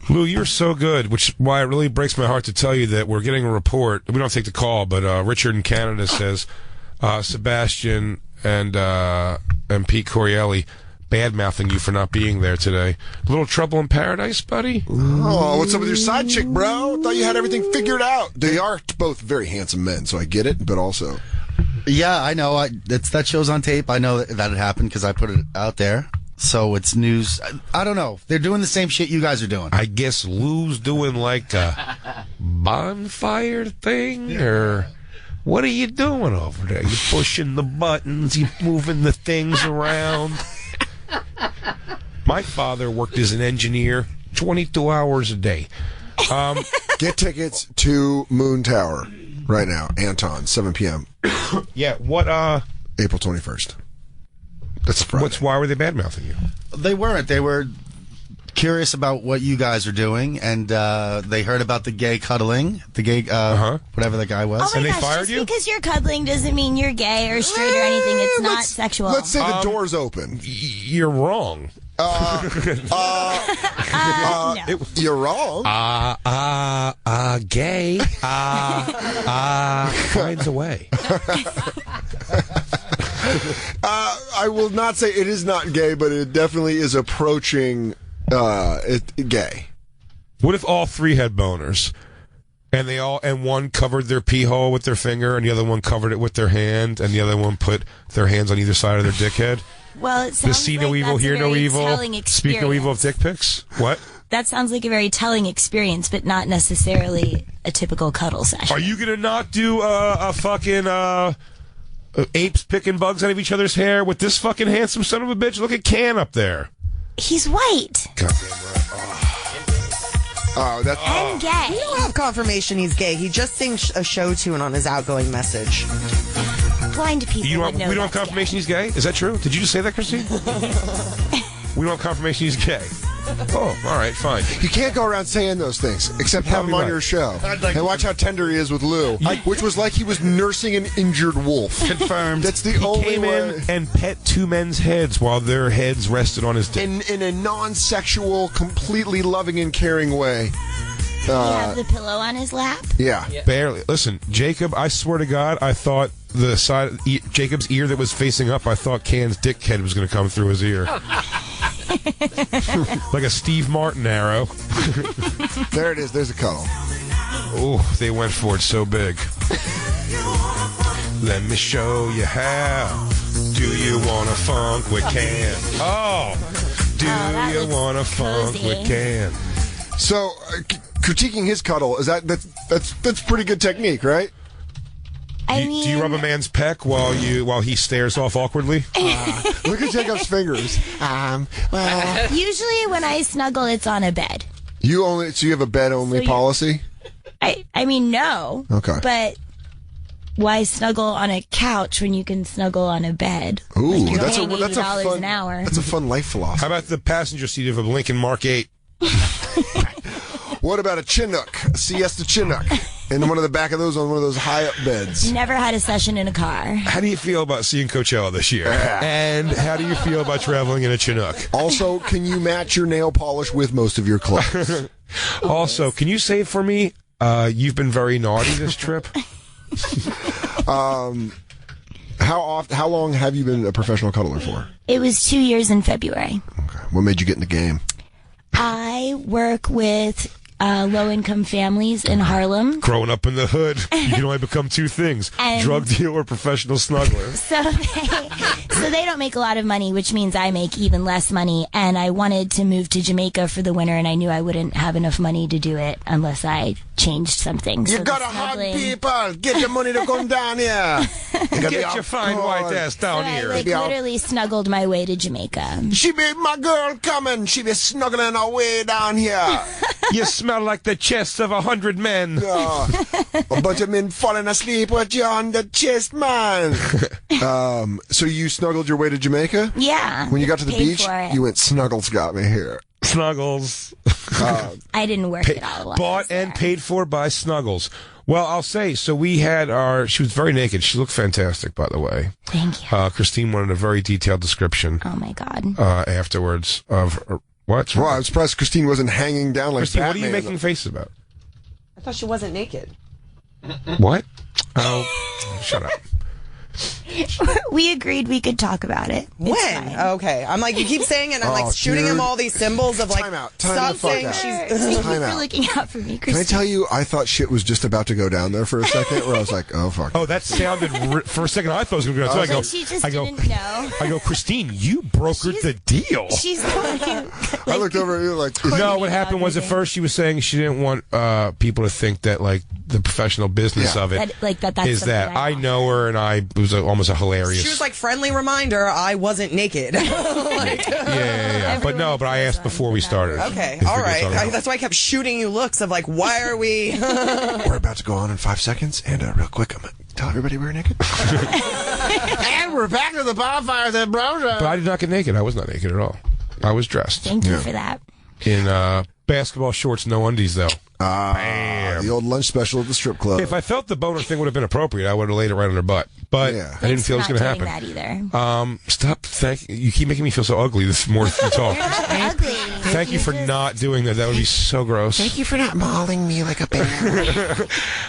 Lou, you're so good, which is why it really breaks my heart to tell you that we're getting a report. We don't take the call, but Richard in Canada says Sebastian and Pete Corielli bad-mouthing you for not being there today. A little trouble in paradise, buddy? Oh, what's up with your side chick, bro? Thought you had everything figured out. They are both very handsome men, so I get it, but also... Yeah, I know. That show's on tape. I know that it happened because I put it out there. So it's news. I don't know. They're doing the same shit you guys are doing. I guess Lou's doing like a bonfire thing, or... What are you doing over there? You pushing the buttons, you moving the things around. My father worked as an engineer 22 hours a day. Get tickets to Moon Tower right now. Anton, 7 p.m. Yeah, what, April 21st. That's Friday. Why were they bad-mouthing you? They weren't. They were curious about what you guys are doing, and they heard about the gay cuddling, the gay, whatever the guy was. Oh my and they gosh, fired just you? Because you're cuddling doesn't mean you're gay or straight or anything. It's not sexual. Let's say the door's open. You're wrong. No. You're wrong. Gay. Finds a way. I will not say it is not gay, but it definitely is approaching gay. What if all three had boners, and one covered their pee hole with their finger, and the other one covered it with their hand, and the other one put their hands on either side of their dickhead? Well, it sounds see like no evil, that's hear a no very evil, telling speak no evil of dick pics. What? That sounds like a very telling experience, but not necessarily a typical cuddle session. Are you gonna not do a fucking apes picking bugs out of each other's hair with this fucking handsome son of a bitch? Look at Can up there. He's white. Goddamn right. That's and gay. We don't have confirmation he's gay. He just sings a show tune on his outgoing message. Blind people would know we don't have confirmation he's gay? Is that true? Did you just say that, Christine? We don't have confirmation he's gay. Oh, all right, fine. You can't go around saying those things, except have him on your show. And watch how tender he is with Lou, which was like he was nursing an injured wolf. Confirmed. That's the only came way. in and pet two men's heads while their heads rested on his dick. In a non-sexual, completely loving and caring way. He have the pillow on his lap? Yeah. Barely. Listen, Jacob, I swear to God, I thought the side Jacob's ear that was facing up, I thought Can's dick head was going to come through his ear. Like a Steve Martin arrow. There it is. There's a cuddle. Oh, they went for it so big. Let me show you how. Do you want to funk with Can? Oh, do you want to funk with Can? So, critiquing his cuddle, that's pretty good technique, right? Do you rub a man's peck while he stares off awkwardly? Look at Jacob's fingers. Usually when I snuggle, it's on a bed. So you have a bed only policy? I mean, no. Okay. But why snuggle on a couch when you can snuggle on a bed? Ooh, like that's paying a $80 fun an hour. That's a fun life philosophy. How about the passenger seat of a Lincoln Mark 8? What about a Chinook, a siesta Chinook, in one of the back of those on one of those high up beds? Never had a session in a car. How do you feel about seeing Coachella this year? And how do you feel about traveling in a Chinook? Also, can you match your nail polish with most of your clothes? Also, can you say for me, you've been very naughty this trip? How long have you been a professional cuddler for? It was 2 years in February. Okay. What made you get in the game? I work with low-income families in Harlem. Growing up in the hood, you can only become two things: And- drug dealer, professional snuggler. So they don't make a lot of money, which means I make even less money. And I wanted to move to Jamaica for the winter, and I knew I wouldn't have enough money to do it unless I changed something. You So gotta the hug snuggling- people. Get the money to come down here. Get your fine white ass down So here. I literally snuggled my way to Jamaica. She be my girl coming. She be snuggling her way down here. You smell like the chests of 100 men. A bunch of men falling asleep with you on the chest, man. So you snuggled your way to Jamaica? Yeah. When you got to the Paid beach, for it. you went, Snuggles got me here. Snuggles. I didn't work it all. Bought and paid for by Snuggles. Well, I'll say, so we had she was very naked. She looked fantastic, by the way. Thank you. Christine wanted a very detailed description. Oh, my God. Afterwards of what? Well, I was surprised Christine wasn't hanging down like Christine, Batman. what are you making faces about? I thought she wasn't naked. What? Oh, shut up. We agreed we could talk about it. It's When? fine. Okay. I'm like, you keep saying it, and I'm like shooting him all these symbols of like, Time out. stop saying she's. Thank you Time for out. looking out for me, Can Christine. I tell you, I thought shit was just about to go down there for a second, where I was like, oh, fuck. Oh, that sounded for a second. I thought it was going to go. So I go. She just I go. didn't know. I go, Christine, you brokered the deal. She's going to. I looked over at you like, No, what happened was at first she was saying she didn't want people to think that like the professional business of it that's is that something I know her and it was almost a hilarious. She was like, friendly reminder, I wasn't naked. yeah. But I asked before we started. Okay, If all we could right. talk about it. That's why I kept shooting you looks of like, why are we? we're about to go on in 5 seconds, and real quick, I'm going to tell everybody we're naked. And we're back to the bonfire, then, bro. But I did not get naked. I was not naked at all. I was dressed. Thank you for that. In basketball shorts, no undies though. The old lunch special at the strip club. If I felt the boner thing would have been appropriate, I would have laid it right on her butt. But I didn't feel it was going to happen. Not doing that either. Stop. You keep making me feel so ugly. This more you talk. Ugly. Thank you for not doing that. That would be so gross. Thank you for not mauling me like a bear.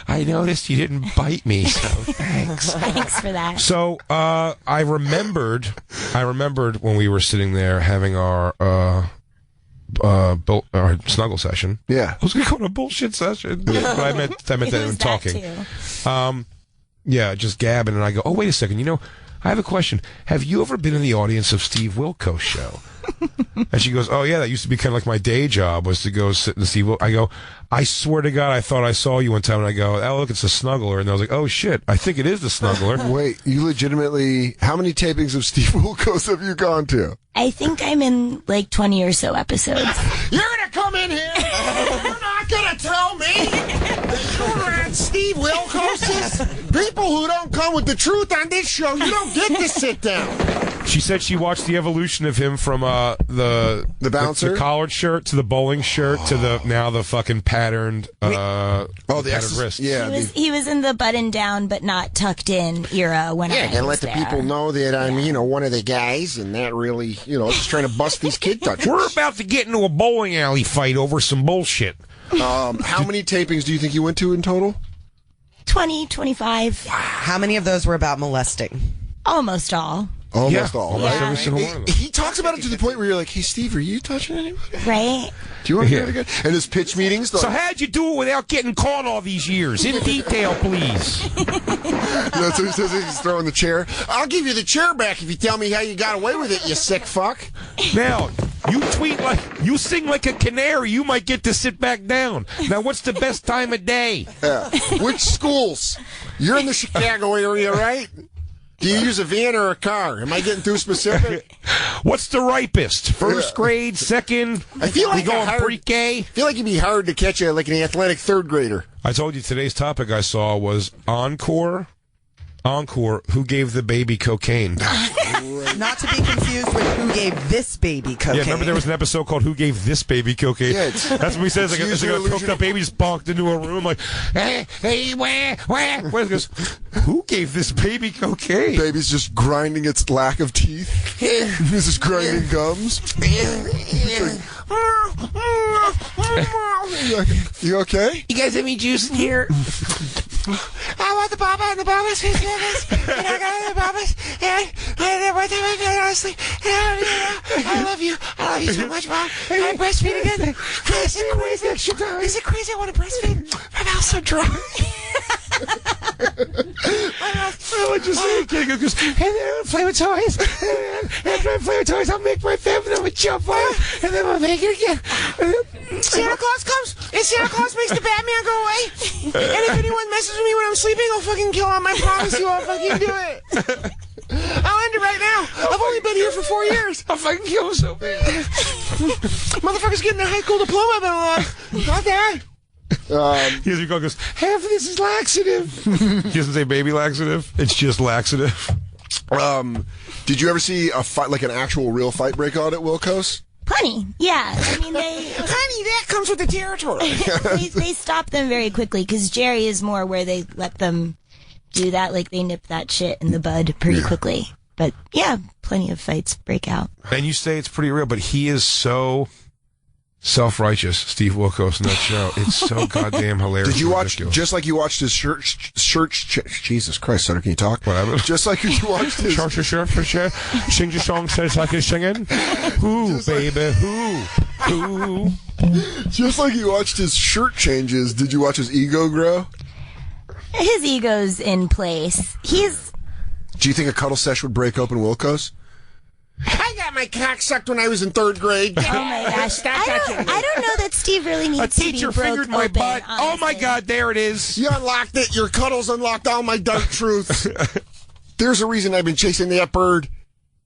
I noticed you didn't bite me, so thanks. Thanks for that. So I remembered when we were sitting there having our snuggle session. Yeah. I was going to call it a bullshit session, but I meant that in talking. Just gabbing, and I go, oh, wait a second. I have a question. Have you ever been in the audience of Steve Wilkos' show? And she goes, oh, yeah, that used to be kind of like my day job, was to go sit in the Steve Wilkos. I go, I swear to God, I thought I saw you one time. And I go, oh, look, it's the snuggler. And I was like, oh, shit, I think it is the snuggler. Wait, you legitimately, how many tapings of Steve Wilkos have you gone to? I think I'm in like 20 or so episodes. You're going to come in here? You're not going to tell me that you're at Steve Wilkos's? People who don't come with the truth on this show, you don't get to sit down. She said she watched the evolution of him from the bouncer? the collared shirt to the bowling shirt to the fucking patterned the patterned wrist. Yeah, He was in the button down but not tucked in era when I and was let the there. people know that I'm, one of the guys, and that really, just trying to bust these kid touches. We're about to get into a bowling alley fight over some bullshit. How many tapings do you think you went to in total? 20, 25. How many of those were about molesting? Almost all. Almost all, right? Every single one of them. He talks about it to the point where you're like, hey, Steve, are you touching anybody? Right? Do you want to hear it again? And his pitch meetings? So how'd you do it without getting caught all these years? In detail, please. That's what he says. He's throwing the chair. I'll give you the chair back if you tell me how you got away with it, you sick fuck. Now, you sing like a canary, you might get to sit back down. Now, what's the best time of day? Yeah. Which schools? You're in the Chicago area, right? Do you use a van or a car? Am I getting too specific? What's the ripest? First grade, second? I feel like we going pre-K? I feel like it'd be hard to catch like an athletic third grader. I told you today's topic I saw was encore Encore, who gave the baby cocaine? Not to be confused with who gave this baby cocaine. Yeah, remember there was an episode called "Who Gave This Baby Cocaine"? Yeah, that's what he says. Like a coked up baby just bonked into a room, like, hey, where? He goes, who gave this baby cocaine? Baby's just grinding its lack of teeth. He's just grinding gums. You okay? You guys have any juice in here? I want the baba and the babas, and I got the babas, and every time I get honestly, I love you so much, Mom. I breastfeed again. Is it crazy? Is it crazy? I want to breastfeed. My mouth's so dry. I like just saying, kid goes, and then play with toys, and after I play with toys, I'll make my family, I'm gonna jump on it, and then I'll make it again. Santa Claus comes, and Santa Claus makes the Batman go away. And if anyone messes with me when I'm sleeping, I'll fucking kill him. I promise you, I'll fucking do it. I'll end it right now. I've only been here for 4 years. I'll fucking kill him so bad. Motherfucker's getting a high school diploma, I've been alive. Not that. Here's your goes, half of this is laxative. He doesn't say baby laxative. It's just laxative. Did you ever see a fight, like an actual real fight break out at Wilco's? Plenty, yeah. I mean, honey, that comes with the territory. they stop them very quickly because Jerry is more where they let them do that. Like they nip that shit in the bud pretty quickly. But yeah, plenty of fights break out. And you say it's pretty real, but he is so self-righteous, Steve Wilkos, in that show. It's so goddamn hilarious. Did you watch, just like you watched his Jesus Christ, Soder, can you talk? Whatever. Just like you watched his... Sing your song, says like you're singing. Who, baby, who? Just like you watched his shirt changes, did you watch his ego grow? His ego's in place. Do you think a cuddle sesh would break open Wilkos? I got my cock sucked when I was in 3rd grade. Oh my gosh. I don't know that Steve really needs to be broke fingered my open, butt. honestly. Oh my God, there it is. You unlocked it. Your cuddles unlocked all my dark truths. There's a reason I've been chasing that bird.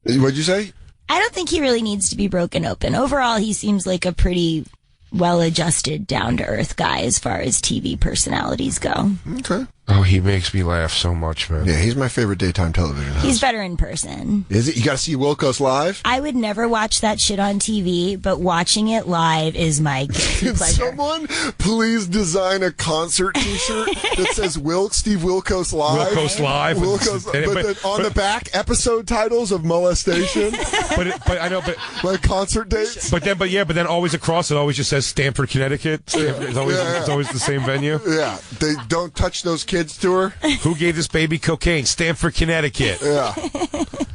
What'd you say? I don't think he really needs to be broken open. Overall, he seems like a pretty well-adjusted, down-to-earth guy as far as TV personalities go. Okay. Oh, he makes me laugh so much, man. Yeah, he's my favorite daytime television host. He's better in person. Is it? You got to see Wilkos live? I would never watch that shit on TV, but watching it live is my guilty Can pleasure. someone please design a concert T-shirt that says Steve Wilkos Live? Wilkos Live. Wilkos, but then on the back, episode titles of molestation. but I know, but like concert dates. But then always across it always just says Stamford, Connecticut. It's always the same venue. Yeah, they don't touch those kids tour. Who gave this baby cocaine? Stamford, Connecticut. Yeah.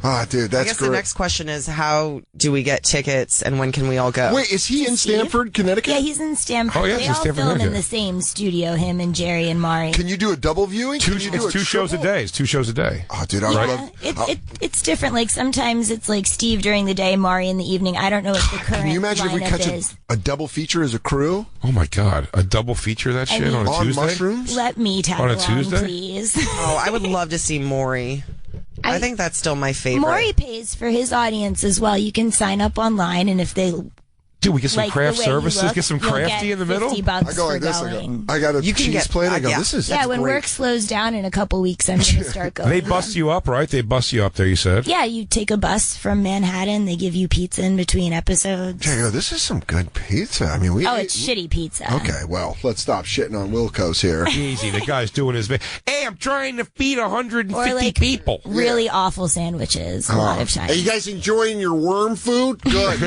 Ah, dude, that's I guess great. the next question is, how do we get tickets and when can we all go? Wait, is he in Stamford, Connecticut? Yeah, he's in Stamford. Oh, yeah, they he's in all Stamford, film in Connecticut. the same studio, him and Jerry and Mari. Can you do a double viewing? It's 2 shows a day. It's 2 shows a day. Oh, dude, I love. It's different. Like sometimes it's like Steve during the day, Mari in the evening. I don't know what the current Can you imagine if we lineup catch is. a double feature as a crew? Oh my God, a double feature of that shit on a on Tuesday? mushrooms? Let me tag On a along, Tuesday? please. Oh, I would love to see Maury. I think that's still my favorite. Maury pays for his audience as well. You can sign up online, and if they Dude, we get some like craft the way you services. look, Get some you'll crafty get in the middle. $50 I go like for this. going. I got a You can cheese get- plate. I go, yeah. this is Yeah, when great. work slows down in a couple weeks, I'm going to start going. They bust you up, right? They bust you up there, you said? Yeah, you take a bus from Manhattan. They give you pizza in between episodes. I go, this is some good pizza. I mean, It's shitty pizza. Okay, well, let's stop shitting on Wilkos here. Easy. The guy's doing his best. Hey, I'm trying to feed 150 Or like people. really awful sandwiches a lot of times. Are you guys enjoying your worm food? Good.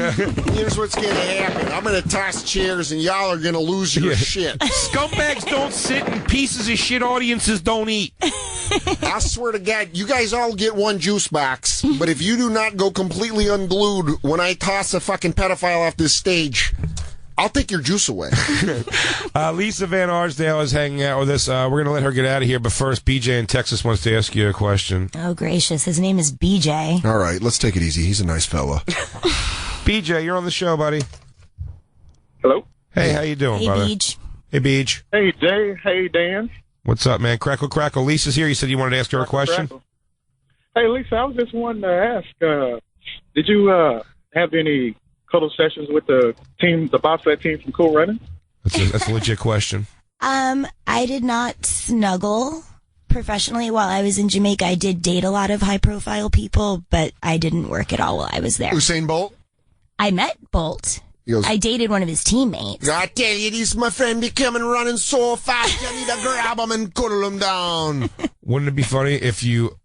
Here's what's going to happen. I'm going to toss chairs and y'all are going to lose your shit. Scumbags don't sit and pieces of shit audiences don't eat. I swear to God, you guys all get one juice box, but if you do not go completely unglued when I toss a fucking pedophile off this stage, I'll take your juice away. Lisa Van Arsdale is hanging out with us. We're going to let her get out of here, but first, BJ in Texas wants to ask you a question. Oh, gracious. His name is BJ. All right, let's take it easy. He's a nice fella. BJ, you're on the show, buddy. Hello? Hey, how you doing, Hey, brother? Beach. Hey, Beach. Hey, Jay. Hey, Dan. What's up, man? Crackle, crackle. Lisa's here. You said you wanted to ask her a question? Crackle. Hey, Lisa, I was just wanting to ask, did you have any cuddle sessions with the team, the bobsled team from Cool Running? That's a legit question. I did not snuggle professionally, while I was in Jamaica, I did date a lot of high-profile people, but I didn't work at all while I was there. Usain Bolt? I met Bolt. I dated one of his teammates. I tell you, this my friend be coming running so fast, you need to grab him and cuddle him down. Wouldn't it be funny if you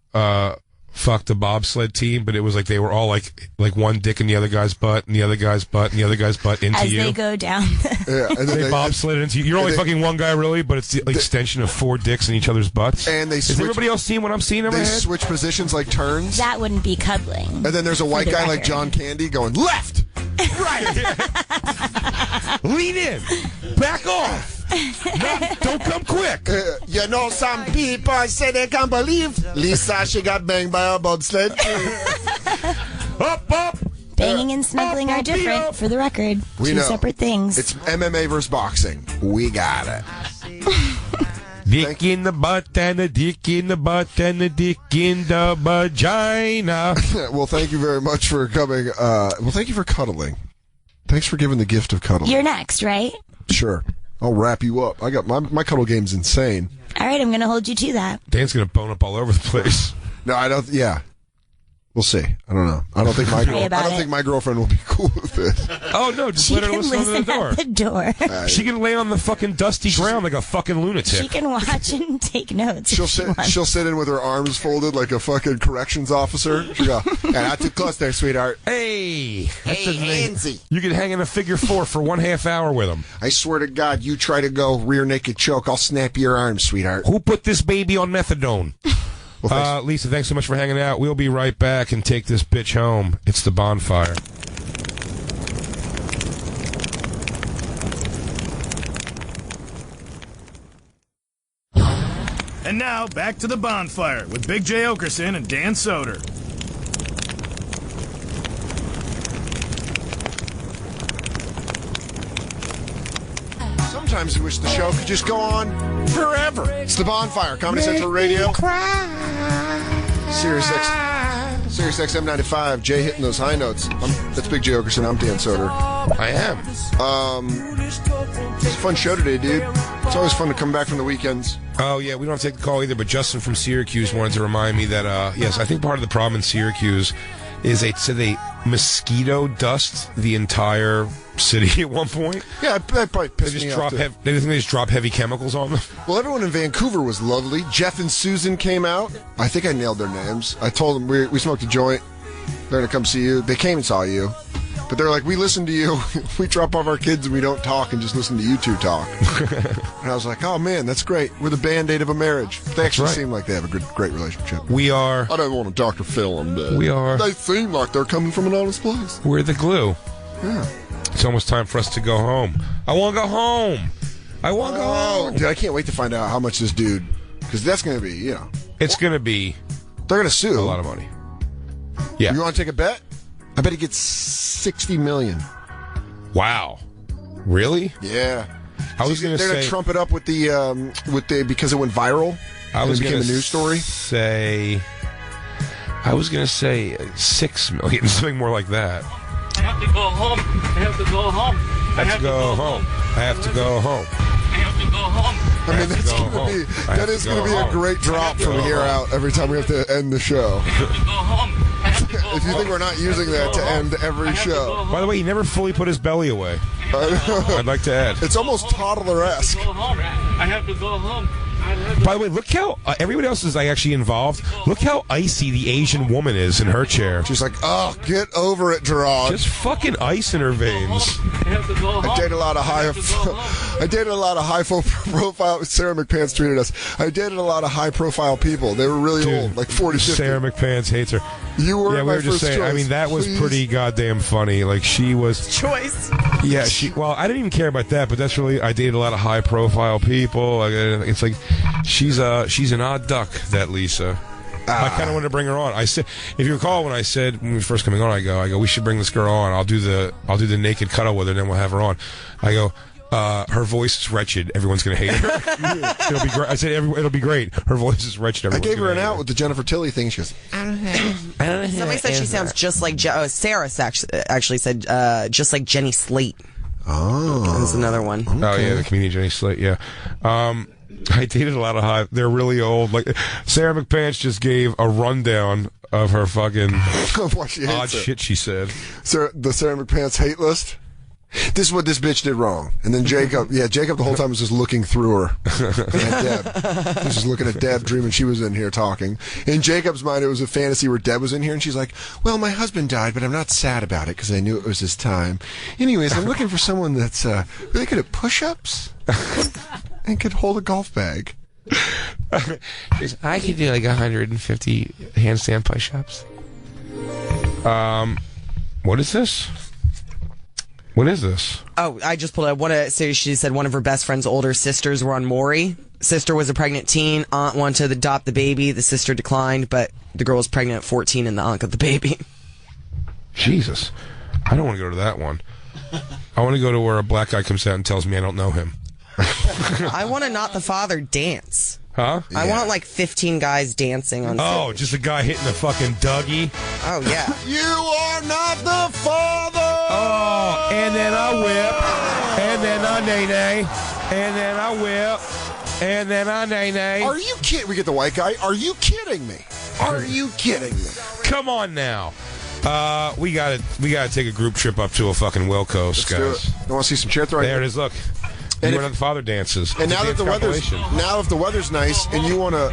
fucked a bobsled team, but it was like they were all like one dick in the other guy's butt, and the other guy's butt, and the other guy's butt into As you? As they go down. Yeah, and then they bobsled into you. You're only fucking one guy, really, but it's the extension of 4 dicks in each other's butts. And they Is everybody else seeing what I'm seeing in my They head? switch positions like turns. That wouldn't be cuddling. And then there's a white guy like John Candy going, left! Lean in. Back off. Don't come quick. You know, some people say they can't believe Lisa, she got banged by a bobsled. Up. Banging and snuggling are different, for the record. We Two know. separate things. It's MMA versus boxing. We got it. Dick in the butt and the dick in the butt and the dick in the vagina. Well, thank you very much for coming. Thank you for cuddling. Thanks for giving the gift of cuddling. You're next, right? Sure. I'll wrap you up. I got my cuddle game's insane. All right, I'm going to hold you to that. Dan's going to bone up all over the place. No, I don't. Yeah. We'll see. I don't know. I don't think my girlfriend will be cool with it. Oh no! Just let her listen to the door. At the door. She can lay on the fucking dusty ground like a fucking lunatic. She can watch and take notes. She'll sit in with her arms folded like a fucking corrections officer. She'll go, not too close there, sweetheart. Hey, Handsy. You can hang in a figure 4 for 1/2 hour with him. I swear to God, you try to go rear naked choke, I'll snap your arm, sweetheart. Who put this baby on methadone? Well, Lisa, thanks so much for hanging out. We'll be right back and take this bitch home. It's the Bonfire. And now, back to the Bonfire with Big J. Oakerson and Dan Soder. Sometimes you wish the show could just go on forever. It's the Bonfire, Comedy Central Radio. Sirius XM 95. Jay hitting those high notes. That's Big J. Oakerson. I'm Dan Soder. I am. It's a fun show today, dude. It's always fun to come back from the weekends. Oh, yeah, we don't have to take the call either, but Justin from Syracuse wanted to remind me that, yes, I think part of the problem in Syracuse is they mosquito dust the entire city at one point. Yeah, that probably pissed me off. They just drop heavy chemicals on them. Well, everyone in Vancouver was lovely. Jeff and Susan came out. I think I nailed their names. I told them we smoked a joint. They're going to come see you. They came and saw you. But they're like, we listen to you. We drop off our kids and we don't talk and just listen to you two talk. And I was like, oh, man, that's great. We're the Band-Aid of a marriage. They actually seem like they have a great relationship. We are. I don't want to Dr. Phil them, but we are. They seem like they're coming from an honest place. We're the glue. Yeah. It's almost time for us to go home. I want to go home. I want to go home. Dude, I can't wait to find out how much this dude, because that's going to be, you know. It's going to be. They're going to sue. A lot of money. Yeah. You want to take a bet? I bet he gets $60 million. Wow. Really? Yeah. I was going to say. They're going to trump it up with the because it went viral. It became a news story. I was going to say $6 million, something more like that. I have to go home. I have to go home. I have to go home. I have to go home. I have to go home. I mean, that's that is going to be a great drop from here out every time we have to end the show. I have to go home. If you think we're not using that to end every show. By the way, he never fully put his belly away. I'd like to add. It's almost toddler-esque. I have to go home. By the way, look how everybody else is actually involved. Look how icy the Asian woman is in her chair. She's like, oh, get over it, Gerard. Just fucking ice in her veins. I dated a lot of high profile. Sarah McPants tweeted us. I dated a lot of high profile people. They were really old, like 40, 50. Sarah McPants hates her. You were yeah, we were just saying. Choice. I mean, that was pretty goddamn funny. Like she was choice. Yeah, well, I didn't even care about that, but that's really I dated a lot of high profile people. It's like she's an odd duck, that Lisa. I kind of wanted to bring her on. I said, if you recall, when we were first coming on, I go, we should bring this girl on. I'll do the naked cuddle with her, and then we'll have her on. I go. Her voice is wretched. Everyone's going to hate her. It'll be great. I said it'll be great. Her voice is wretched. I gave her an out with the Jennifer Tilly thing. She goes, I don't know. Somebody said she sounds just like Sarah actually said just like Jenny Slate. Oh, that's another one. Okay. Oh yeah, the comedian Jenny Slate. Yeah. I dated a lot of hot. They're really old. Like Sarah McPants just gave a rundown of her fucking odd shit she said. The Sarah McPants hate list. This is what this bitch did wrong. And then Jacob the whole time was just looking through her at Deb. He was just looking at Deb, dreaming she was in here talking. In Jacob's mind, it was a fantasy where Deb was in here, and she's like, well, my husband died, but I'm not sad about it because I knew it was his time. Anyways, I'm looking for someone that's really good at push-ups and could hold a golf bag. I could do like 150 handstand push-ups. What is this? What is this? Oh, I just pulled up. She said one of her best friend's older sisters were on Maury. Sister was a pregnant teen. Aunt wanted to adopt the baby. The sister declined, but the girl was pregnant at 14 and the aunt got the baby. Jesus. I don't want to go to that one. I want to go to where a black guy comes out and tells me I don't know him. I want to Not the Father dance. Huh? I want like 15 guys dancing on stage. Oh, just a guy hitting a fucking Dougie? Oh, yeah. You are not the father! Oh, and then I whip, and then I nay-nay, and then I whip, and then I nay-nay. Are you kidding? We get the white guy. Are you kidding me? Are you kidding me? Come on now. We gotta take a group trip up to a fucking Wilco's, guys. You want to see some chair throwing? There it is, look. And you want the father dances. And now that the if the weather's nice and you want to,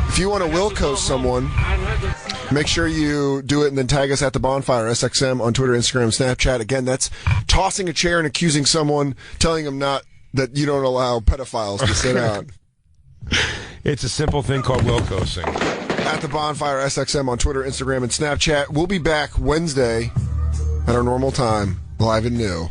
if you want to Wilco's someone, make sure you do it and then tag us at the Bonfire SXM on Twitter, Instagram, Snapchat. Again, that's tossing a chair and accusing someone, telling them that you don't allow pedophiles to sit down. It's a simple thing called Wilco'sing. At the Bonfire SXM on Twitter, Instagram, and Snapchat. We'll be back Wednesday at our normal time, live and new.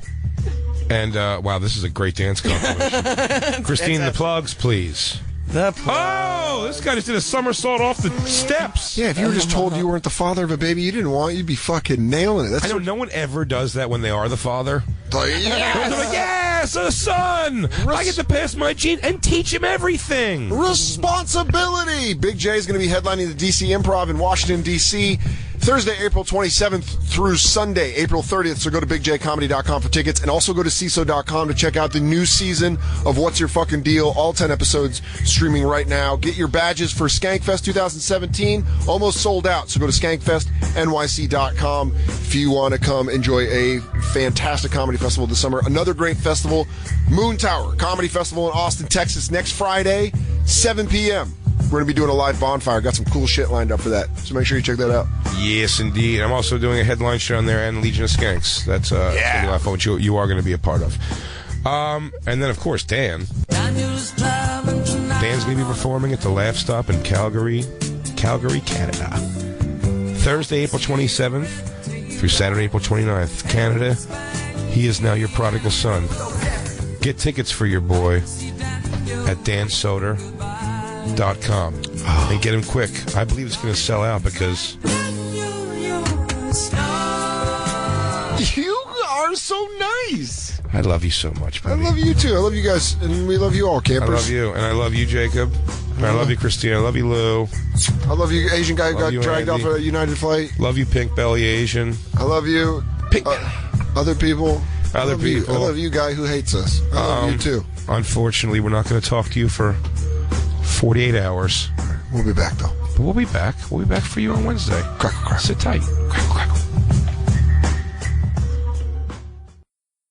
And, wow, this is a great dance competition. Christine, the plugs, please. Oh, this guy just did a somersault off the steps. Yeah, if you were just told you weren't the father of a baby you didn't want, you'd be fucking nailing it. I know no one ever does that when they are the father. Yes! They're like, yes, a son! I get to pass my gene and teach him everything. Responsibility! Big J is going to be headlining the D.C. Improv in Washington, D.C., Thursday, April 27th through Sunday, April 30th. So go to bigjcomedy.com for tickets and also go to CISO.com to check out the new season of What's Your Fucking Deal. All 10 episodes streaming right now. Get your badges for Skankfest 2017. Almost sold out. So go to skankfestnyc.com if you want to come enjoy a fantastic comedy festival this summer. Another great festival, Moon Tower Comedy Festival in Austin, Texas, next Friday, 7 p.m. We're going to be doing a live bonfire. Got some cool shit lined up for that. So make sure you check that out. Yes, indeed. I'm also doing a headline show on there and Legion of Skanks. That's going to be a lot of fun, which you are going to be a part of. And then, of course, Dan. Dan's going to be performing at the Laugh Stop in Calgary, Canada. Thursday, April 27th through Saturday, April 29th. Canada, he is now your prodigal son. Get tickets for your boy at dansoder.com and get him quick. I believe it's going to sell out because you are so nice. I love you so much, buddy. I love you too. I love you guys, and we love you all, campers. I love you, and I love you, Jacob. And I love you, Christine. I love you, Lou. I love you, Asian guy who got dragged off a United flight. Love you, Pink Belly Asian. I love you, other people. Other people. I love you, guy who hates us. I love you too. Unfortunately, we're not going to talk to you for 48 hours. We'll be back, though. But we'll be back. We'll be back for you on Wednesday. Crack. Sit tight.